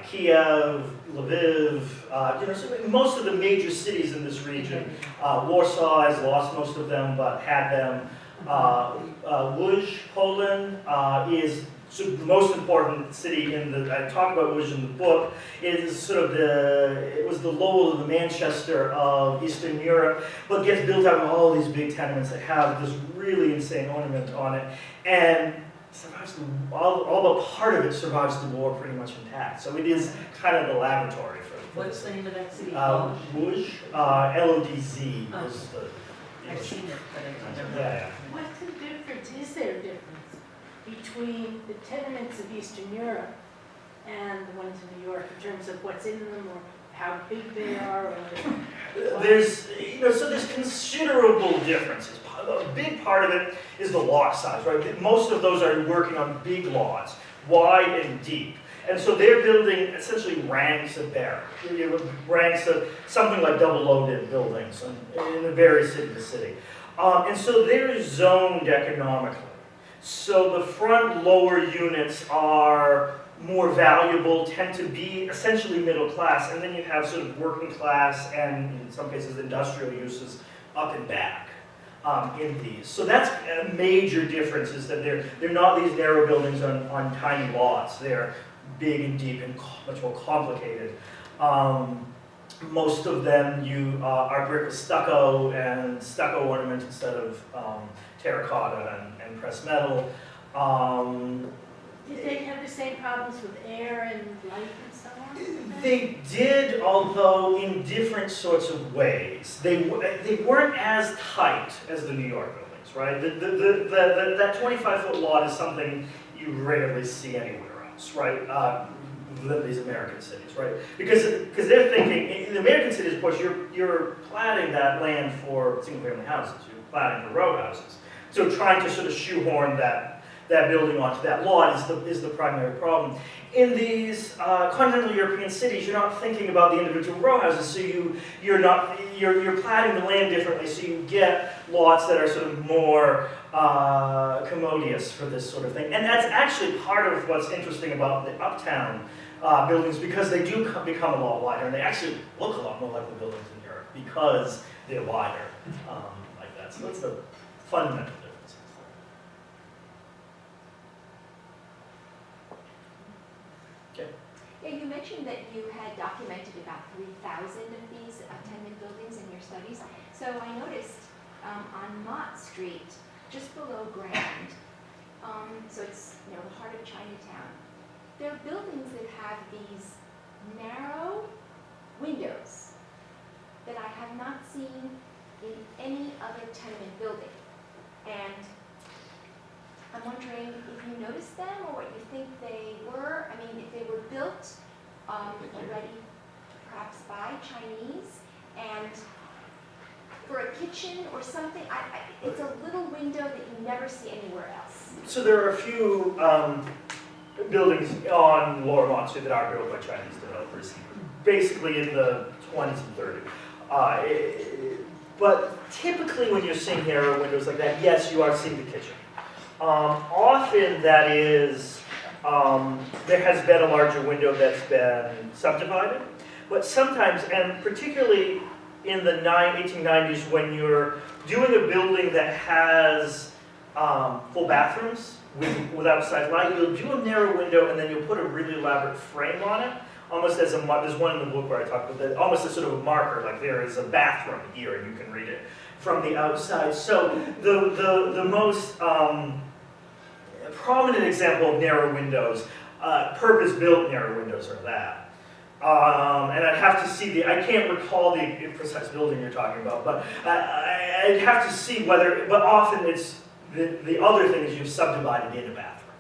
Speaker 1: Kiev, Lviv, you know, so most of the major cities in this region. Warsaw has lost most of them, but had them. Łódź, Poland, is sort of the most important city in the, I talk about Łódź in the book. It is sort of it was the Lowell of the Manchester of Eastern Europe, but gets built out of all these big tenements that have this really insane ornament on it, and survives although part of it survives the war pretty much intact. So it is kind of the laboratory for
Speaker 7: What's the name of that city?
Speaker 1: Łódź, L-O-D-Z
Speaker 7: Oh.
Speaker 1: is the
Speaker 7: I've seen it, but I don't know.
Speaker 1: yeah.
Speaker 2: What's the difference, is there a difference between the tenements of Eastern Europe and the ones in New York in terms of what's in them or how big they are? Or
Speaker 1: There's, you know, so there's considerable differences. A big part of it is the lot size, right? Most of those are working on big lots, wide and deep. And so they're building essentially ranks of barracks, ranks of something like double-loaded buildings in the various city to city. And so they're zoned economically. So the front lower units are more valuable, tend to be essentially middle class, and then you have sort of working class and in some cases industrial uses up and back in these. So that's a major difference, is that they're not these narrow buildings on tiny lots. They're big and deep and much more complicated. Most of them are brick with stucco and stucco ornament instead of terracotta and pressed metal.
Speaker 2: did they have the same problems with air and light and so on?
Speaker 1: They did, although in different sorts of ways. They weren't as tight as the New York buildings, right? That 25-foot lot is something you rarely see anywhere else, right? Than these American cities, right? Because they're thinking, in the American cities, of course, you're platting that land for single-family houses. You're platting for row houses. So trying to sort of shoehorn that that building onto that lot is the primary problem. In these continental European cities, you're not thinking about the individual row houses, so you're platting the land differently, so you get lots that are sort of more commodious for this sort of thing. And that's actually part of what's interesting about the uptown buildings, because they do become a lot wider, and they actually look a lot more like the buildings in Europe because they're wider like that. So that's the fundamental difference.
Speaker 8: Yeah, you mentioned that you had documented about 3,000 of these tenement buildings in your studies. So I noticed on Mott Street, just below Grand, so it's the heart of Chinatown, there are buildings that have these narrow windows that I have not seen in any other tenement building. And I'm wondering if you noticed them or what you think they were. I mean, if they were built already perhaps by Chinese and for a kitchen or something. It's a little window that you never see anywhere else.
Speaker 1: So there are a few buildings on Lower Mott Street that are built by Chinese developers, basically in the 20s and 30s. But typically when you're seeing narrow windows like that, yes, you are seeing the kitchen. Often that is, there has been a larger window that's been subdivided, but sometimes, and particularly in the 1890s when you're doing a building that has full bathrooms with outside light, you'll do a narrow window and then you'll put a really elaborate frame on it, almost as there's one in the book where I talk about that, almost as sort of a marker, like there is a bathroom here and you can read it from the outside. So the most prominent example of narrow windows, purpose-built narrow windows are that. And I'd have to see I can't recall the precise building you're talking about, but I'd have to see whether, but often it's, the other thing is you've subdivided in a bathroom.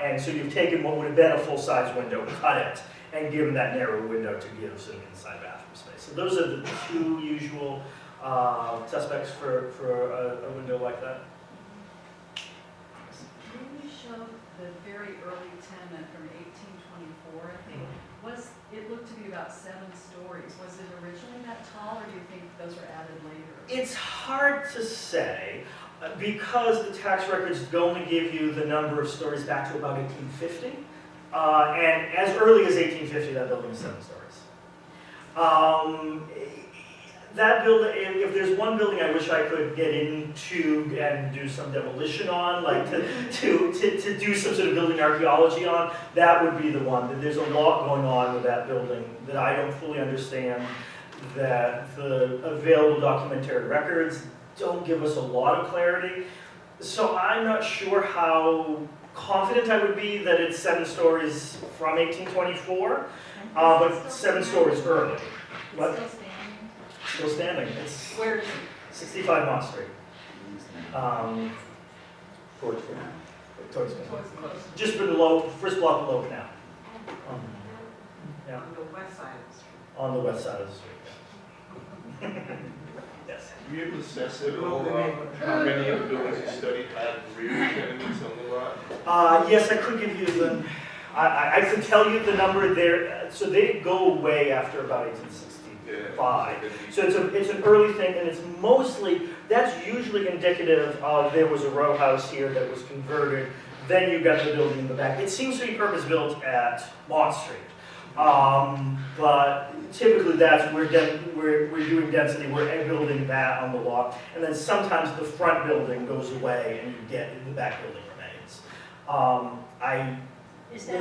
Speaker 1: And so you've taken what would have been a full-size window, cut it, and given that narrow window to give some inside bathroom space. So those are the two usual suspects for a window like that.
Speaker 9: When you showed the very early tenement from 1824, I think, it looked to be about 7 stories. Was it originally that tall, or do you think those were added later?
Speaker 1: It's hard to say, because the tax records only give you the number of stories back to about 1850. And as early as 1850, that building is 7 stories. That building, if there's one building I wish I could get into and do some demolition on, like to do some sort of building archaeology on, that would be the one. There's a lot going on with that building that I don't fully understand, that the available documentary records don't give us a lot of clarity. So I'm not sure how confident I would be that it's 7 stories from 1824, but 7 stories early. What? Still standing. It's
Speaker 9: Where is it?
Speaker 1: 65 Mott Street. Towards
Speaker 9: Close.
Speaker 1: just below, first block below Canal. Yeah,
Speaker 9: On the west side of the street.
Speaker 1: on the west side of the street. Yeah. Yes.
Speaker 10: Were you able to assess it all, how many of the buildings you studied had rear tenements on the lot?
Speaker 1: Yes, I could give you the. I could tell you the number there. So they go away after about 1865. So it's an early thing, and it's mostly, that's usually indicative of there was a row house here that was converted, then you got the building in the back. It seems to be purpose-built at Mott Street. But typically that's, we're doing density, we're building that on the lot, and then sometimes the front building goes away and you get, the back building remains.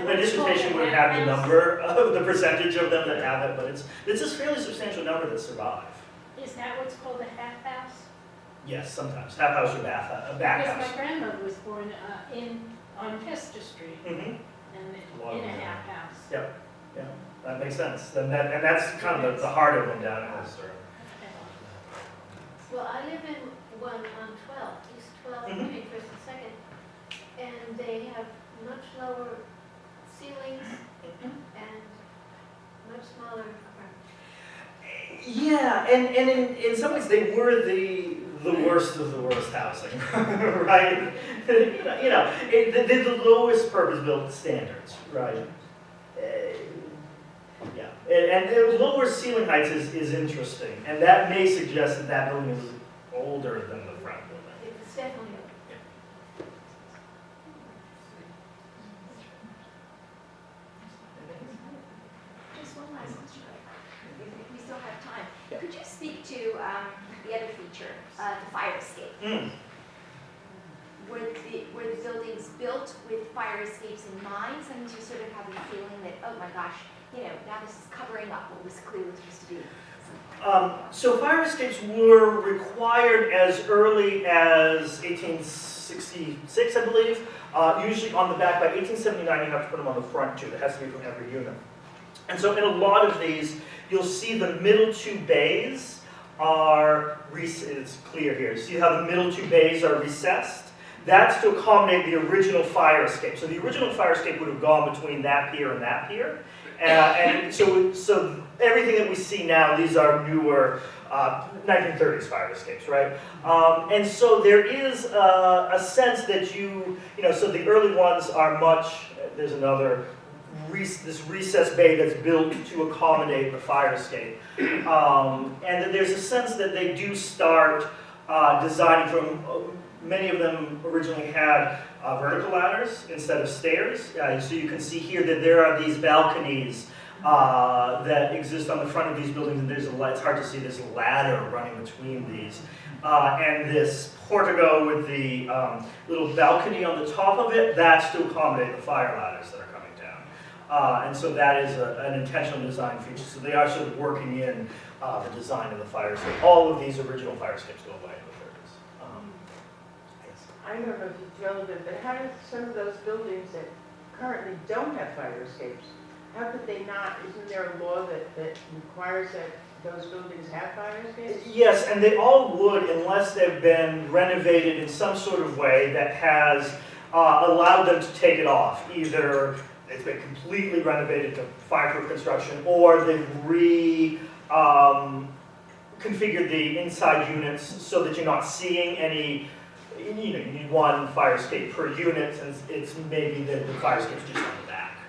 Speaker 1: My dissertation would have the number of the percentage of them that have it, but it's a fairly substantial number that survive.
Speaker 2: Is that what's called a half house?
Speaker 1: Yes, sometimes. Half house or back
Speaker 2: Because
Speaker 1: house.
Speaker 2: my grandmother was born on Hester Street,
Speaker 1: Mm-hmm.
Speaker 2: and in a half house.
Speaker 1: Yep, yeah, that makes sense. And that's kind of the heart of them down in Hester.
Speaker 6: Well, I live in one on 12, East 12,
Speaker 1: Mhm.
Speaker 6: between First and Second, and they have much lower ceilings and much smaller apartments.
Speaker 1: Yeah, and in some ways they were the worst of the worst housing, right? They're the lowest purpose-built standards, right? Yeah, and the lower ceiling heights is interesting, and that may suggest that that building is older than the front building.
Speaker 6: It's definitely.
Speaker 8: Just one last question, if we still have time. Could you speak to the other feature, the fire escape? Were the buildings built with fire escapes in mind? Sometimes you sort of have the feeling that, oh my gosh, now this is covering up what was clearly supposed to be.
Speaker 1: So fire escapes were required as early as 1866, I believe. Usually on the back. By 1879, you have to put them on the front too. It has to be from every unit. And so in a lot of these, you'll see the middle two bays are, it's clear here. See how the middle two bays are recessed? That's to accommodate the original fire escape. So the original fire escape would have gone between that pier and that pier. And so everything that we see now, these are newer 1930s fire escapes, right? And so there is a sense that so the early ones are there's another, this recessed bay that's built to accommodate the fire escape. And that there's a sense that they do start designing from, many of them originally had vertical ladders instead of stairs. So you can see here that there are these balconies that exist on the front of these buildings, and it's hard to see this ladder running between these. And this portico with the little balcony on the top of it, that's to accommodate the fire ladders that are coming down. And so that is an intentional design feature. So they are sort of working in the design of the fire escape. All of these original fire escapes go away in the 30s.
Speaker 11: I don't know if it's relevant, but how do some of those buildings that currently don't have fire escapes, how could they not, isn't there a law that requires that those buildings have fire escapes?
Speaker 1: Yes, and they all would unless they've been renovated in some sort of way that has allowed them to take it off. Either it's been completely renovated to fireproof construction, or they've configured the inside units so that you're not seeing any. You need one fire escape per unit, and it's maybe the fire escape's just on